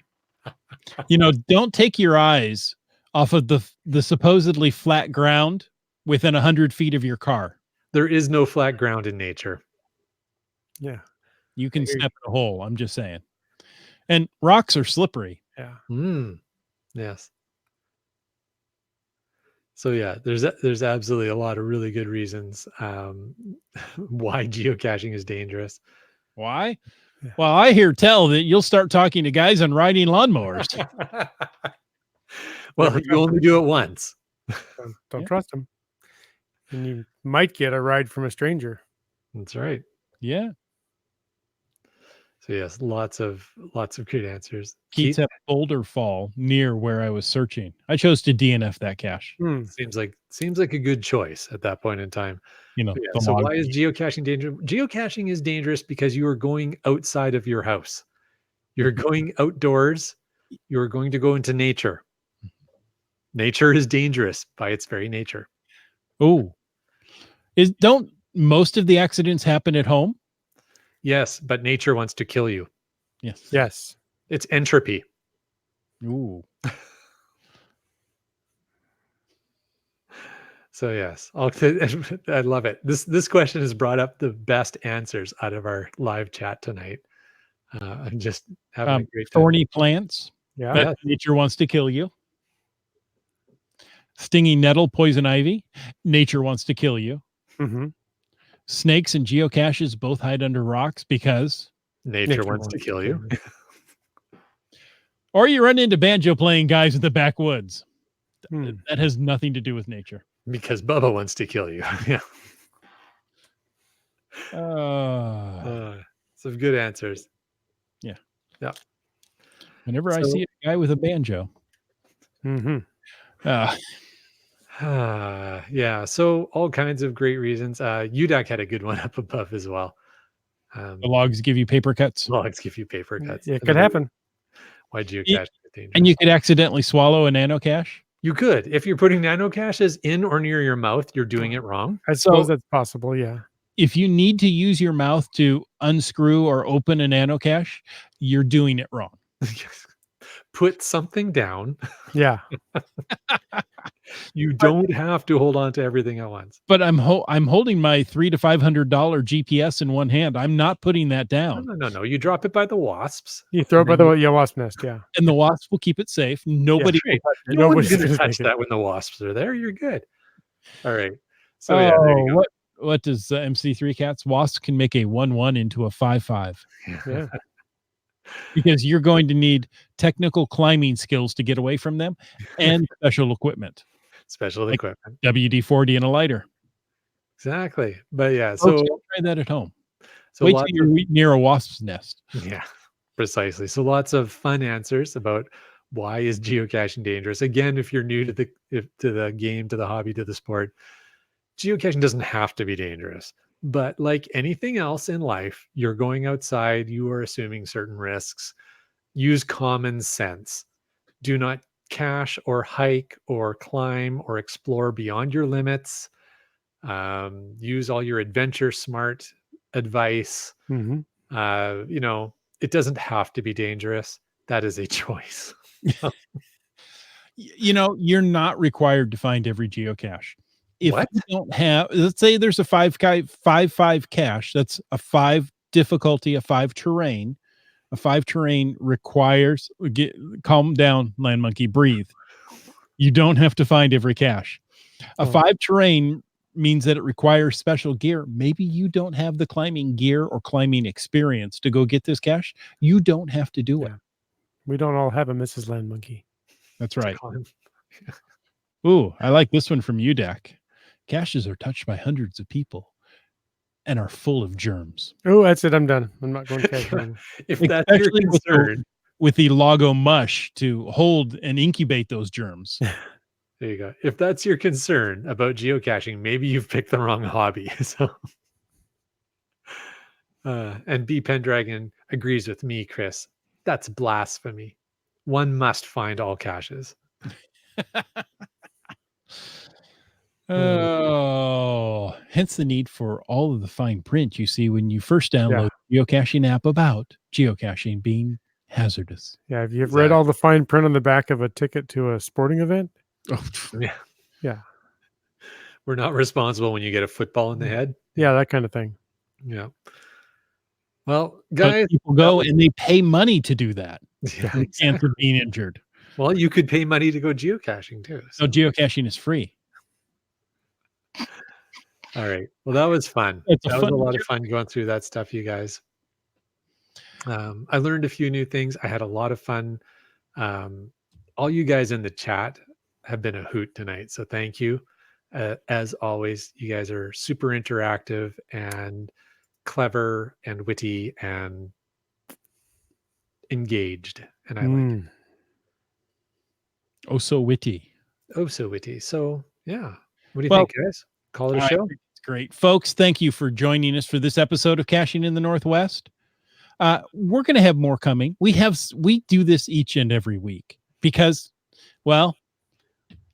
Don't take your eyes off of the supposedly flat ground within 100 feet of your car.
There is no flat ground in nature.
Yeah.
You can
Agreed.
step in a hole. I'm just saying. And rocks are slippery.
Yeah.
Yes. So yeah, there's absolutely a lot of really good reasons why geocaching is dangerous.
Why?
Yeah.
Well, I hear tell that you'll start talking to guys on riding lawnmowers.
Well,
Never
you only do it once.
Don't
Yeah.
trust them. And you might get a ride from a stranger.
That's right.
Yeah.
So yes, lots of good answers.
Keats had a boulder fall near where I was searching. I chose to DNF that cache.
Seems like a good choice at that point in time.
The
So
log.
why is geocaching dangerous? Geocaching is dangerous because you are going outside of your house. You're going outdoors. You're going to go into nature. Nature is dangerous by its very nature.
Oh, don't most of the accidents happen at home?
Yes, but nature wants to kill you.
Yes.
Yes.
It's entropy.
Ooh.
So yes, I love it. This question has brought up the best answers out of our live chat tonight. I'm just having a great time.
Thorny plants.
Yeah.
That nature wants to kill you. Stinging nettle, poison ivy. Nature wants to kill you.
Mm-hmm.
Snakes and geocaches both hide under rocks because.
Nature wants to kill you.
Or you run into banjo playing guys in the backwoods.
Hmm.
That has nothing to do with nature.
Because Bubba wants to kill you. Yeah. Some good answers.
Yeah.
Yeah.
Whenever I see a guy with a banjo.
Mm-hmm.
Yeah. So all kinds of great reasons. UDAC had a good one up above as well.
The logs give you paper cuts.
Logs give you paper cuts.
It could happen.
Why geocaching is dangerous.
And you could accidentally swallow a nano cache.
You could. If you're putting nano caches in or near your mouth, you're doing it wrong.
I suppose that's possible. Yeah.
If you need to use your mouth to unscrew or open a nano cache, you're doing it wrong.
Put something down.
Yeah.
You don't have to hold on to everything at once.
But I'm holding my $300 to $500 GPS in one hand. I'm not putting that down.
No. You drop it by the wasps.
You throw it by the wasp nest. Yeah.
And the wasps will keep it safe. Nobody will touch it.
Nobody's going to
gonna
touch
take it.
that when the wasps are there. You're good. All right. So yeah, there you go.
What does MC3 Cats? Wasps can make a 1-1 into a 5-5.
Yeah.
Because you're going to need technical climbing skills to get away from them and special equipment.
Special
Like
equipment.
WD-40 and a lighter.
Exactly. But yeah,
So
so
try that at home.
so
Wait till
lots
you're near a wasp's nest.
yeah, precisely. So lots of fun answers about why is geocaching dangerous. Again, if you're new to the game, to the hobby, to the sport, geocaching doesn't have to be dangerous. But like anything else in life, you're going outside, you are assuming certain risks. Use common sense. Do not cache or hike or climb or explore beyond your limits. Use all your adventure smart advice.
Hmm.
It doesn't have to be dangerous. That is a choice.
You're not required to find every geocache. If
What?
you don't have, let's say there's a 5 cache, that's a 5 difficulty, a 5 terrain. A 5 terrain requires calm down, land monkey, breathe. You don't have to find every cache. A 5 terrain means that it requires special gear. Maybe you don't have the climbing gear or climbing experience to go get this cache. You don't have to do it.
Yeah. We don't all have a Mrs. Land Monkey.
That's right.
Climb.
Ooh, I like this one from UDAC. Caches are touched by hundreds of people and are full of germs.
Oh, that's it. I'm done. I'm not going to cache anymore.
If that's your
Especially
concern,
with the Lago mush to hold and incubate those germs.
there you go. If that's your concern about geocaching, maybe you've picked the wrong hobby. So, and B Pendragon agrees with me, Chris. That's blasphemy. One must find all caches.
Oh, hence the need for all of the fine print you see when you first download the geocaching app about geocaching being hazardous.
Yeah. Have you read all the fine print on the back of a ticket to a sporting event?
Oh,
Yeah.
Yeah.
We're not responsible when you get a football in the head.
Yeah, that kind of thing.
Yeah. Well,
but
guys,
people go and they pay money to do that.
yeah,
And
exactly.
for being injured.
Well, you could pay money to go geocaching too.
So geocaching is free.
All right. Well, that was fun.
It's a
That was
fun
a lot of fun going through that stuff, you guys. I learned a few new things. I had a lot of fun. All you guys in the chat have been a hoot tonight. So thank you. As always, you guys are super interactive and clever and witty and engaged. And I like it.
Oh, so witty.
Oh, so witty. So yeah. What do you
Well,
think, guys? Call it a
I
show?
think it's great. Folks, thank you for joining us for this episode of Caching in the Northwest. We're going to have more coming. We do this each and every week because, well,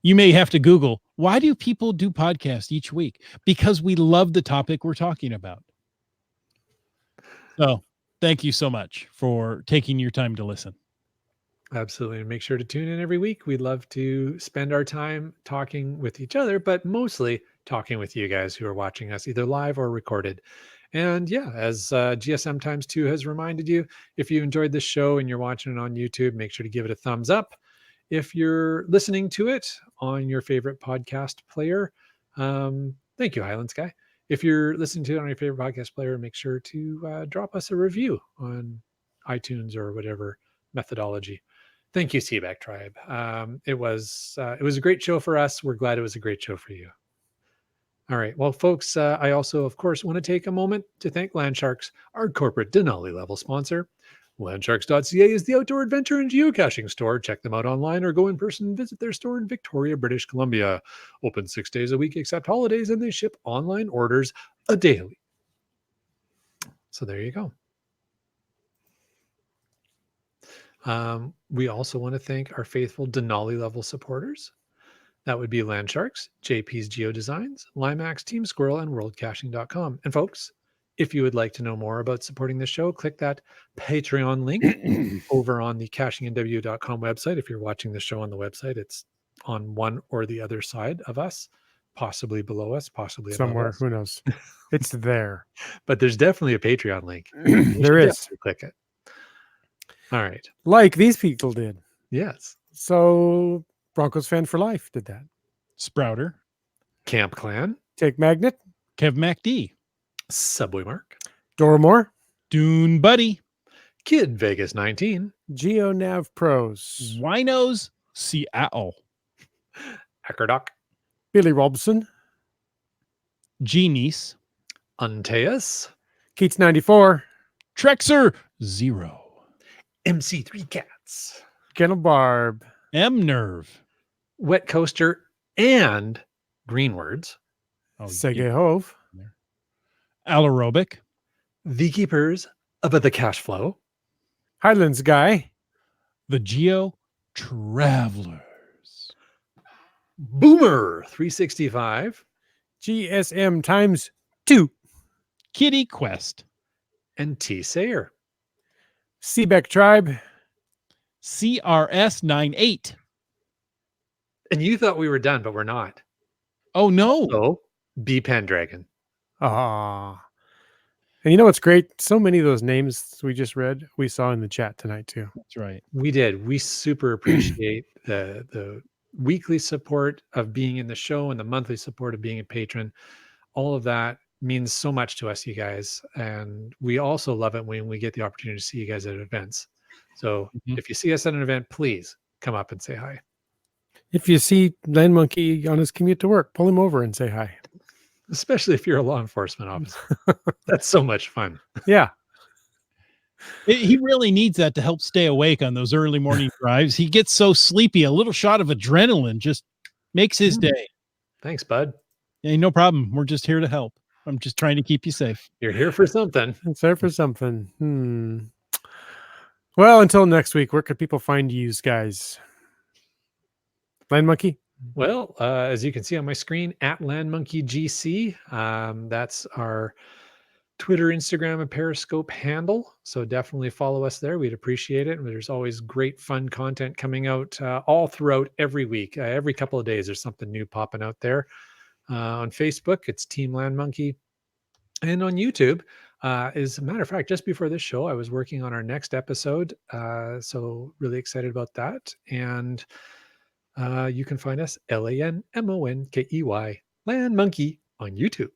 you may have to Google, why do people do podcasts each week? Because we love the topic we're talking about. So thank you so much for taking your time to listen.
Absolutely. And make sure to tune in every week. We'd love to spend our time talking with each other, but mostly talking with you guys who are watching us either live or recorded. And yeah, as GSM times 2 has reminded you, if you enjoyed this show and you're watching it on YouTube, make sure to give it a thumbs up. If you're listening to it on your favorite podcast player, thank you, Highland Sky. If you're listening to it on your favorite podcast player, make sure to drop us a review on iTunes or whatever methodology. Thank you, Seaback Tribe. It was a great show for us. We're glad it was a great show for you. All right. Well, folks, I also, of course, want to take a moment to thank Landsharks, our corporate Denali level sponsor. Landsharks.ca is the outdoor adventure and geocaching store. Check them out online or go in person and visit their store in Victoria, British Columbia. Open 6 days a week except holidays, and they ship online orders a daily. So there you go. We also want to thank our faithful Denali level supporters. That would be Landsharks, JP's Geo Designs, Limax, Team Squirrel, and WorldCaching.com. And folks, if you would like to know more about supporting the show, click that Patreon link over on the cachingandw.com website. If you're watching the show on the website, it's on one or the other side of us, possibly below us, possibly
somewhere.
above us.
Who knows? It's there.
But there's definitely a Patreon link.
There is.
Click it. All right.
Like these people did.
Yes.
So Broncos fan for life did that.
Sprouter,
Camp Clan,
Take Magnet,
Kev MacD,
Subway Mark,
Doramore,
Dune Buddy,
Kid Vegas 19,
GeoNav Pros,
Winos, Seattle,
Ackerdoc,
Billy Robson,
Genies,
Unteus,
Keats 94,
Trexer, 0,
MC3 Cats,
Kennel Barb,
M Nerve,
Wet Coaster, and Greenwords,
Sege Hove,
Alarobic,
the keepers of the cash flow,
Highlands Guy,
the Geo Travelers,
Boomer 365,
GSM times 2,
Kitty Quest,
and T. Sayer.
Seebeck Tribe.
CRS98.
And you thought we were done, but we're not.
Oh, no.
So, B. Pendragon.
Ah. And you know what's great? So many of those names we just read, we saw in the chat tonight too.
That's right.
We did. We super appreciate the weekly support of being in the show and the monthly support of being a patron. All of that means so much to us, you guys. And we also love it when we get the opportunity to see you guys at events. So if you see us at an event, please come up and say hi.
If you see Land Monkey on his commute to work, pull him over and say hi.
Especially if you're a law enforcement officer. That's so much fun.
Yeah.
He really needs that to help stay awake on those early morning drives. He gets so sleepy. A little shot of adrenaline just makes his day.
Thanks, bud.
Hey, no problem. We're just here to help. I'm just trying to keep you safe.
You're here for something.
It's there for something. Well, until next week, where could people find you guys? Land Monkey?
Well, as you can see on my screen, at LandMonkeyGC. That's our Twitter, Instagram, and Periscope handle. So definitely follow us there. We'd appreciate it. There's always great fun content coming out all throughout every week. Every couple of days, there's something new popping out there. On Facebook, it's Team Land Monkey. And on YouTube, as a matter of fact, just before this show, I was working on our next episode. So really excited about that. And you can find us LANMONKEY, Land Monkey, on YouTube.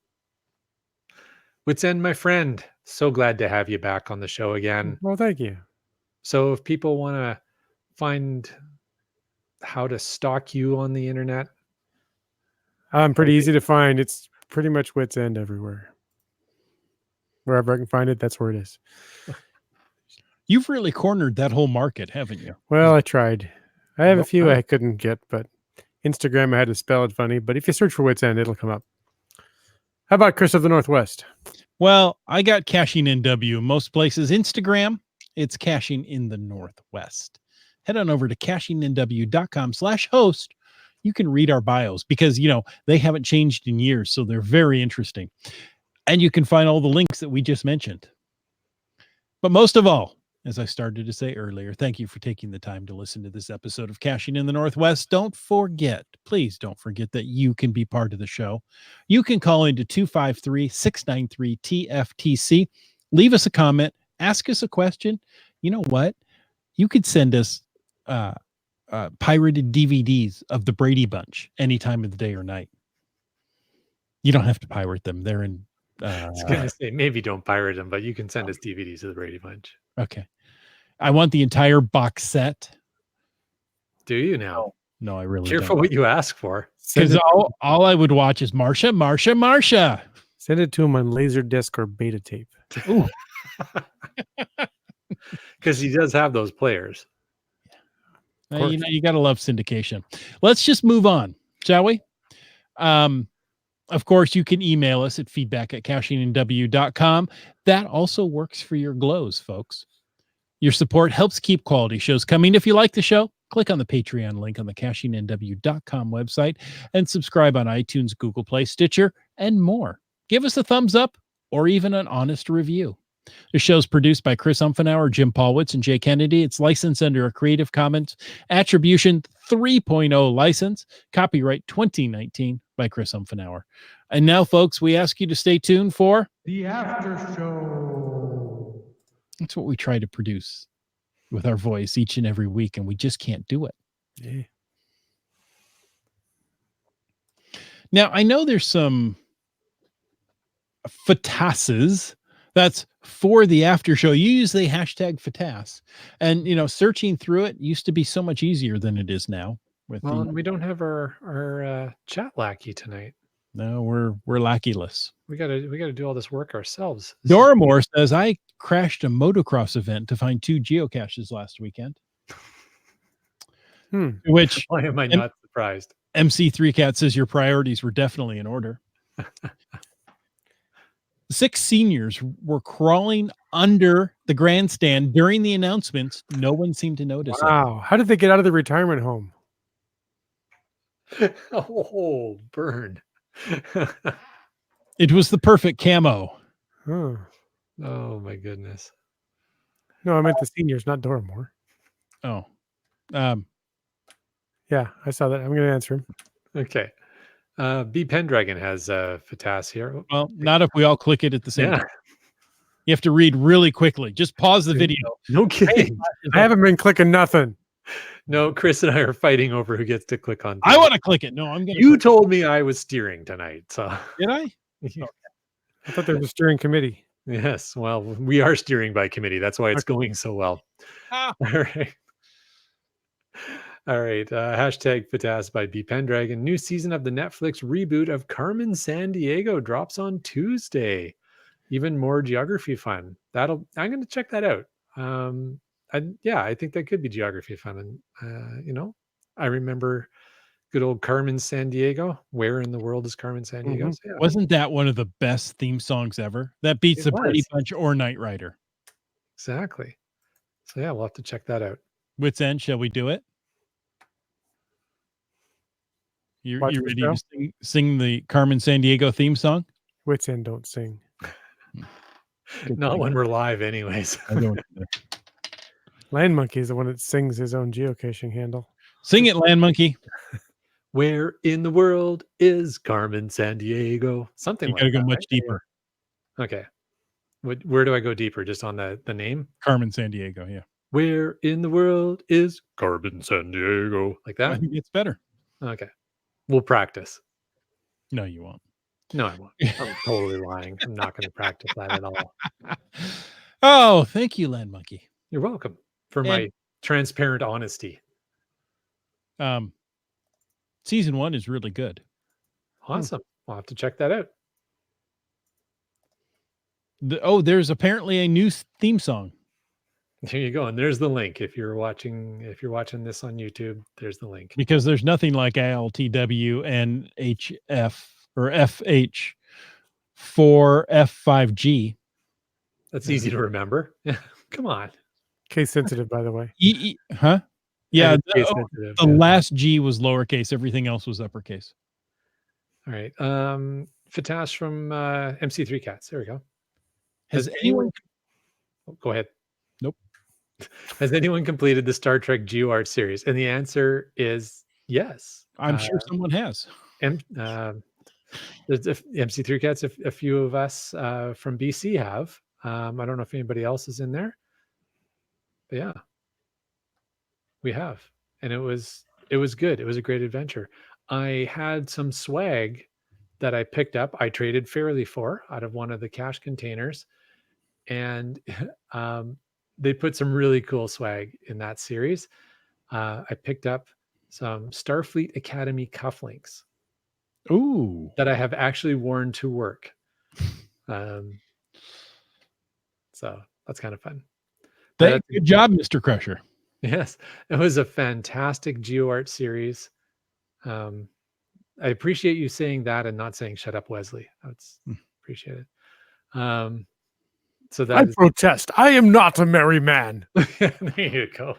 Wits End, my friend, so glad to have you back on the show again.
Well, thank you.
So if people want to find how to stalk you on the internet,
I'm pretty easy to find. It's pretty much Wits End everywhere. Wherever I can find it, that's where it is.
You've really cornered that whole market, haven't you?
Well, I tried. I have a few I couldn't get, but Instagram, I had to spell it funny. But if you search for Wits End, it'll come up. How about Chris of the Northwest?
Well, I got Caching NW most places. Instagram, it's Caching in the Northwest. Head on over to cachingnw.com/host. You can read our bios because, they haven't changed in years, so they're very interesting. And you can find all the links that we just mentioned. But most of all, as I started to say earlier, thank you for taking the time to listen to this episode of Caching in the Northwest. Please don't forget that you can be part of the show. You can call into 253-693-TFTC. Leave us a comment. Ask us a question. You know what? You could send us pirated DVDs of the Brady Bunch any time of the day or night. You don't have to pirate them. They're in...
I was going to say, maybe don't pirate them, but you can send us DVDs of the Brady Bunch.
Okay. I want the entire box set.
Do you now?
No, I really
Careful
don't.
what you ask for.
Because all I would watch is Marsha.
Send it to him on Laserdisc or beta tape.
Ooh.
Because he does have those players.
You got to love syndication. Let's just move on, shall we? Of course, you can email us at feedback@cachingNW.com. That also works for your glows, folks. Your support helps keep quality shows coming. If you like the show, click on the Patreon link on the cachingnw.com website and subscribe on iTunes, Google Play, Stitcher, and more. Give us a thumbs up or even an honest review. The show's produced by Chris Umfenauer, Jim Paulwitz, and Jay Kennedy. It's licensed under a Creative Commons Attribution 3.0 license. Copyright 2019 by Chris Umfenauer. And now, folks, we ask you to stay tuned for
The After Show.
That's what we try to produce with our voice each and every week, and we just can't do it.
Yeah.
Now, I know there's some FATASes. That's for the after show. You use the hashtag FATAS. And, searching through it used to be so much easier than it is now.
Well, we don't have our chat lackey tonight.
No, we're lackeyless.
We gotta do all this work ourselves.
Doramore says, I crashed a motocross event to find 2 geocaches last weekend. Which,
why am I not surprised?
MC3 Cat says your priorities were definitely in order. 6 seniors were crawling under the grandstand during the announcements. No one seemed to notice it.
Wow. How did they get out of the retirement home?
Oh, burn.
It was the perfect camo.
Oh.
Oh my goodness.
No, I meant the seniors, not Doramore.
Oh,
Yeah, I saw that. I'm going to answer him.
Okay. B Pendragon has Fatas here. Oh,
well, not if we all click it at the same
yeah.
time. You have to read really quickly. Just pause the video.
No kidding.
I haven't been clicking nothing.
No, Chris and I are fighting over who gets to click on.
I
things.
want to click it. No, I'm going to.
You told me I was steering tonight. So
Did I?
I thought there was a steering committee.
yes. Well, we are steering by committee. That's why it's going so well.
Ah.
All right. All right. Hashtag Fatas by B Pendragon. New season of the Netflix reboot of Carmen Sandiego drops on Tuesday. Even more geography fun. I'm going to check that out. I think that could be geography fun. And I remember good old Carmen Sandiego. Where in the world is Carmen Sandiego?
Mhm.
So, yeah,
Wasn't that one of the best theme songs ever? That beats
It
the Brady
was.
Bunch or Knight Rider.
exactly. So yeah, we'll have to check that out.
Wits End, shall we do it? You
Watch the
ready
show?
to sing the Carmen Sandiego theme song?
Wits End don't sing.
Good
Not
thing.
when we're live, anyways.
I don't either.
Land Monkey is the one that sings his own geocaching handle.
Sing it, Land Monkey.
Where in the world is Carmen Sandiego? Something
You
like
got to
that.
go much
right?
deeper.
Okay. Where do I go deeper? Just on the name?
Carmen Sandiego, yeah.
Where in the world is Carmen Sandiego? Like
I
that?
think it's better.
Okay. We'll practice.
No, you won't.
No, I won't. I'm totally lying. I'm not going to practice that at all.
Oh, thank you, Land Monkey.
You're welcome for
And-
my transparent honesty.
Season 1 is really good.
Awesome. I'll have to check that out.
There's apparently a new theme song.
There you go. And there's the link. If you're watching this on YouTube, there's the link.
Because there's nothing like ILTW and HF or FH for F5G.
That's easy to remember. Come on.
Case sensitive, by the way.
Huh? Yeah,
And it's case sensitive,
the
yeah.
last G was lowercase. Everything else was uppercase.
All right. Fatash from MC3 Cats. There we go.
Has anyone?
Oh, go ahead.
Nope.
Has anyone completed the Star Trek GeoArt series? And the answer is yes.
I'm sure someone has.
There's MC3 Cats. A few of us from BC have. I don't know if anybody else is in there, but yeah, we have, and it was good. It was a great adventure. I had some swag that I picked up. I traded fairly for out of one of the cash containers, and they put some really cool swag in that series. I picked up some Starfleet Academy cufflinks.
Ooh.
That I have actually worn to work. So that's kind of fun.
Good job, Mr. Crusher.
Yes, it was a fantastic GeoArt series. I appreciate you saying that and not saying "Shut up, Wesley." That's appreciate it. So that
protest. I am not a merry man.
there you go.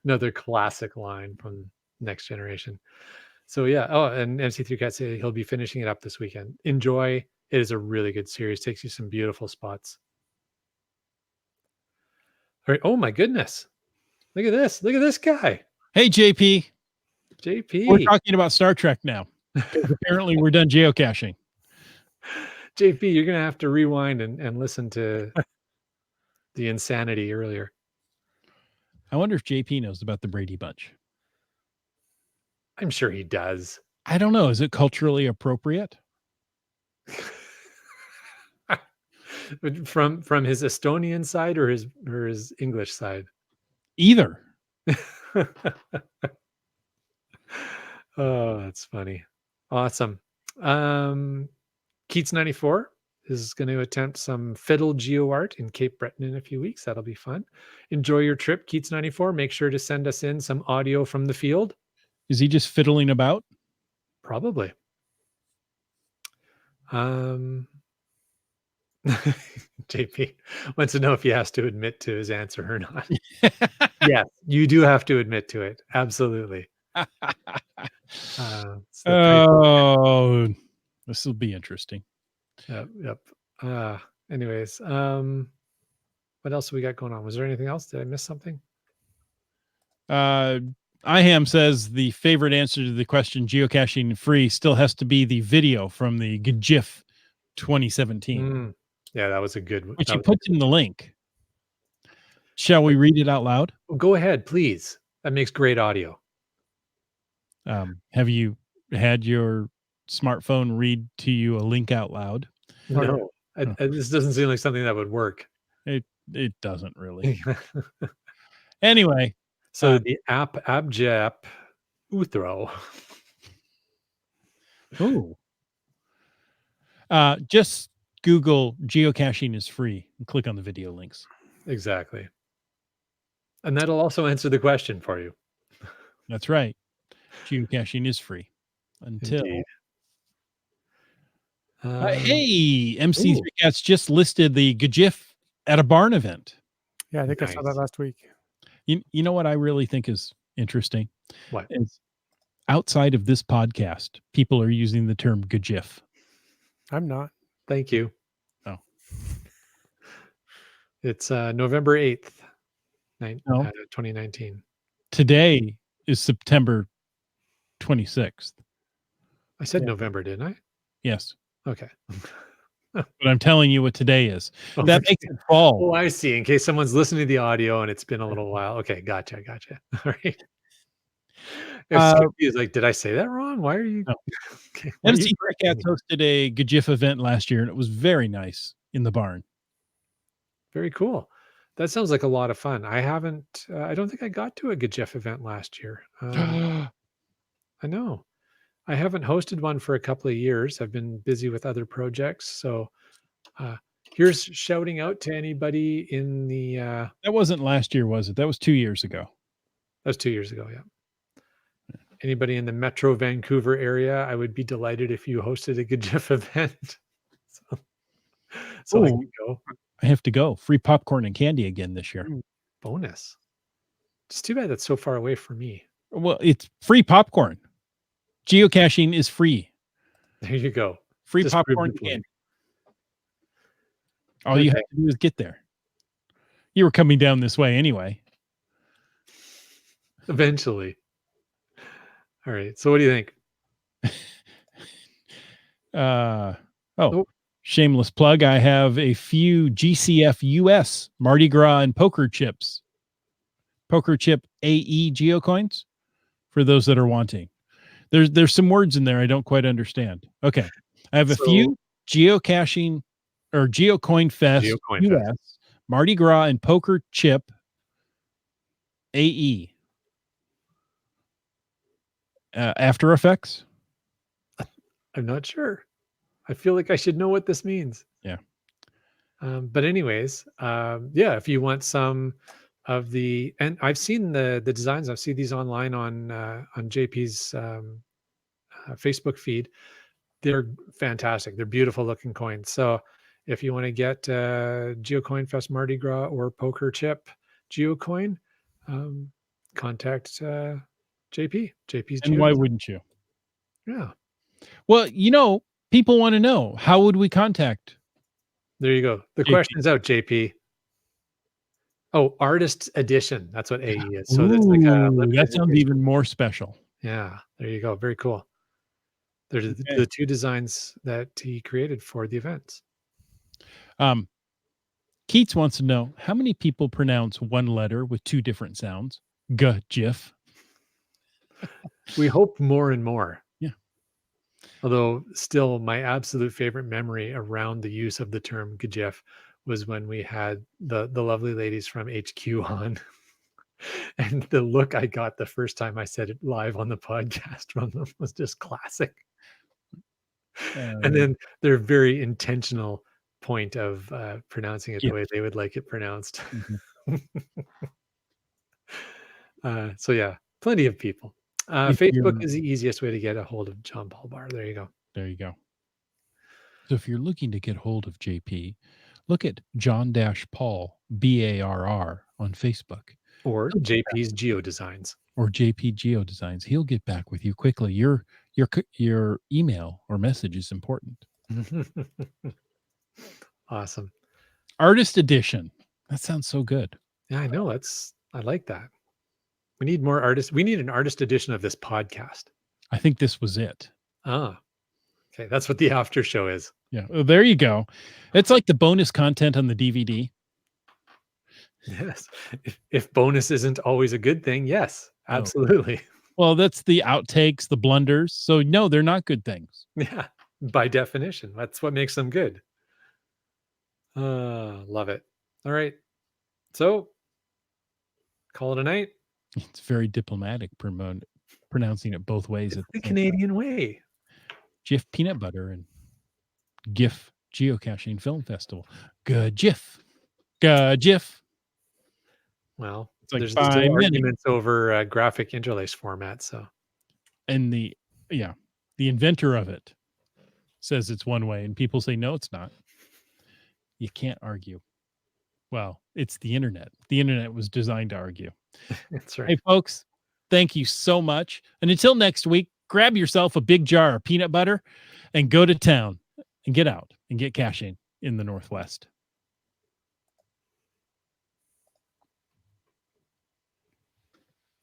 Another classic line from Next Generation. So yeah. Oh, and MC3 Cat say he'll be finishing it up this weekend. Enjoy. It is a really good series. Takes you some beautiful spots. All right. Oh my goodness. Look at this. Look at this guy.
Hey, JP.
JP.
We're talking about Star Trek now. Apparently we're done geocaching.
JP, you're going to have to rewind and listen to the insanity earlier.
I wonder if JP knows about the Brady Bunch.
I'm sure he does.
I don't know. Is it culturally appropriate?
From his Estonian side or his English side?
Either.
Oh, that's funny. Awesome. Keats 94 is going to attempt some fiddle GeoArt in Cape Breton in a few weeks. That'll be fun. Enjoy your trip, Keats 94. Make sure to send us in some audio from the field.
Is he just fiddling about?
Probably. JP wants to know if he has to admit to his answer or not. Yes, you do have to admit to it. Absolutely.
Oh, this will be interesting.
Yep. Anyways, what else we got going on? Was there anything else? Did I miss something?
IHAM says the favorite answer to the question geocaching free still has to be the video from the GIF 2017,
Yeah, that was a good.
which he puts in the link. Shall we read it out loud?
Go ahead, please. That makes great audio.
Have you had your smartphone read to you a link out loud?
No, this doesn't seem like something that would work.
It doesn't really. Anyway,
so the abjap Uthro.
Ooh. Just Google geocaching is free and click on the video links.
Exactly. And that'll also answer the question for you.
That's right. Geocaching is free until.
Indeed.
Hey, MC3 Cats just listed the GIF at a barn event.
Yeah, I think I saw that last week.
You know what I really think is interesting?
What?
Is outside of this podcast, people are using the term GIF.
I'm not.
Thank you.
Oh.
It's November 8th, 2019.
Today is September 26th.
I said November, didn't I?
Yes.
Okay.
But I'm telling you what today is. That makes it fall.
Oh, I see. In case someone's listening to the audio and it's been a little while. Okay, gotcha. All right. If Skippy is like, did I say that wrong? Why are you?
No.
Okay,
MC Cats hosted a GIF event last year, and it was very nice in the barn.
Very cool. That sounds like a lot of fun. I haven't. I don't think I got to a GIF event last year. I know. I haven't hosted one for a couple of years. I've been busy with other projects. So here's shouting out to anybody in the.
That wasn't last year, was it? That was 2 years ago.
That was 2 years ago, yeah. Anybody in the Metro Vancouver area, I would be delighted if you hosted a GIF event. So I can go.
I have to go. Free popcorn and candy again this year.
Bonus. It's too bad that's so far away from me.
Well, it's free popcorn. Geocaching is free.
There you go.
Free
Just
popcorn and candy. All you have to do is get there. You were coming down this way anyway.
Eventually. All right. So what do you think?
Shameless plug. I have a few GCF US Mardi Gras and poker chips. Poker chip AE geocoins for those that are wanting. There's some words in there I don't quite understand. Okay. I have a few geocaching or Geocoin Fest US Mardi Gras and poker chip AE. After Effects?
I'm not sure. I feel like I should know what this means.
Yeah.
But anyways, if you want some of the, and I've seen the designs. I've seen these online on JP's Facebook feed. They're fantastic. They're beautiful looking coins. So if you want to get Geocoin Fest Mardi Gras or poker chip Geocoin, contact JP. JP's.
And why wouldn't you?
Yeah.
Well, people want to know, how would we contact?
There you go. The question's out, JP. Oh, artist edition. That's what AE is. So that's like
that sounds even more special.
Yeah, there you go. Very cool. There's the two designs that he created for the events.
Keats wants to know, how many people pronounce one letter with two different sounds? GIF.
We hope more and more.
Yeah.
Although still my absolute favorite memory around the use of the term GIF was when we had the lovely ladies from HQ on. And the look I got the first time I said it live on the podcast from them was just classic. And then their very intentional point of pronouncing it the way they would like it pronounced. So yeah, plenty of people. Facebook is the easiest way to get a hold of John Paul Barr. There you go.
There you go. So if you're looking to get hold of JP, look at John-Paul BARR on Facebook.
Or JP's Geo Designs.
Or JP Geo Designs. He'll get back with you quickly. Your email or message is important.
Awesome.
Artist edition. That sounds so good.
Yeah, I know. I like that. We need more artists. We need an artist edition of this podcast.
I think this was it.
Ah, okay. That's what the after show is.
Yeah. Well, there you go. It's like the bonus content on the DVD.
Yes. If bonus isn't always a good thing, yes,
No.
absolutely.
Well, that's the outtakes, the blunders. So no, they're not good things.
Yeah, by definition, that's what makes them good. Love it. All right. So call it a night.
It's very diplomatic pronouncing it both ways.
It's
At
the
the same time.
Canadian way.
Jif Peanut Butter and GIF Geocaching Film Festival. Good GIF. Good GIF.
Well,
It's like
there's
5
still
minutes.
arguments over graphic interlace format. So
And the inventor of it says it's one way and people say no, it's not. You can't argue. Well, it's the internet. The internet was designed to argue.
that's
Hey,
right.
folks, thank you so much. And until next week, grab yourself a big jar of peanut butter and go to town and get out and get caching in the Northwest.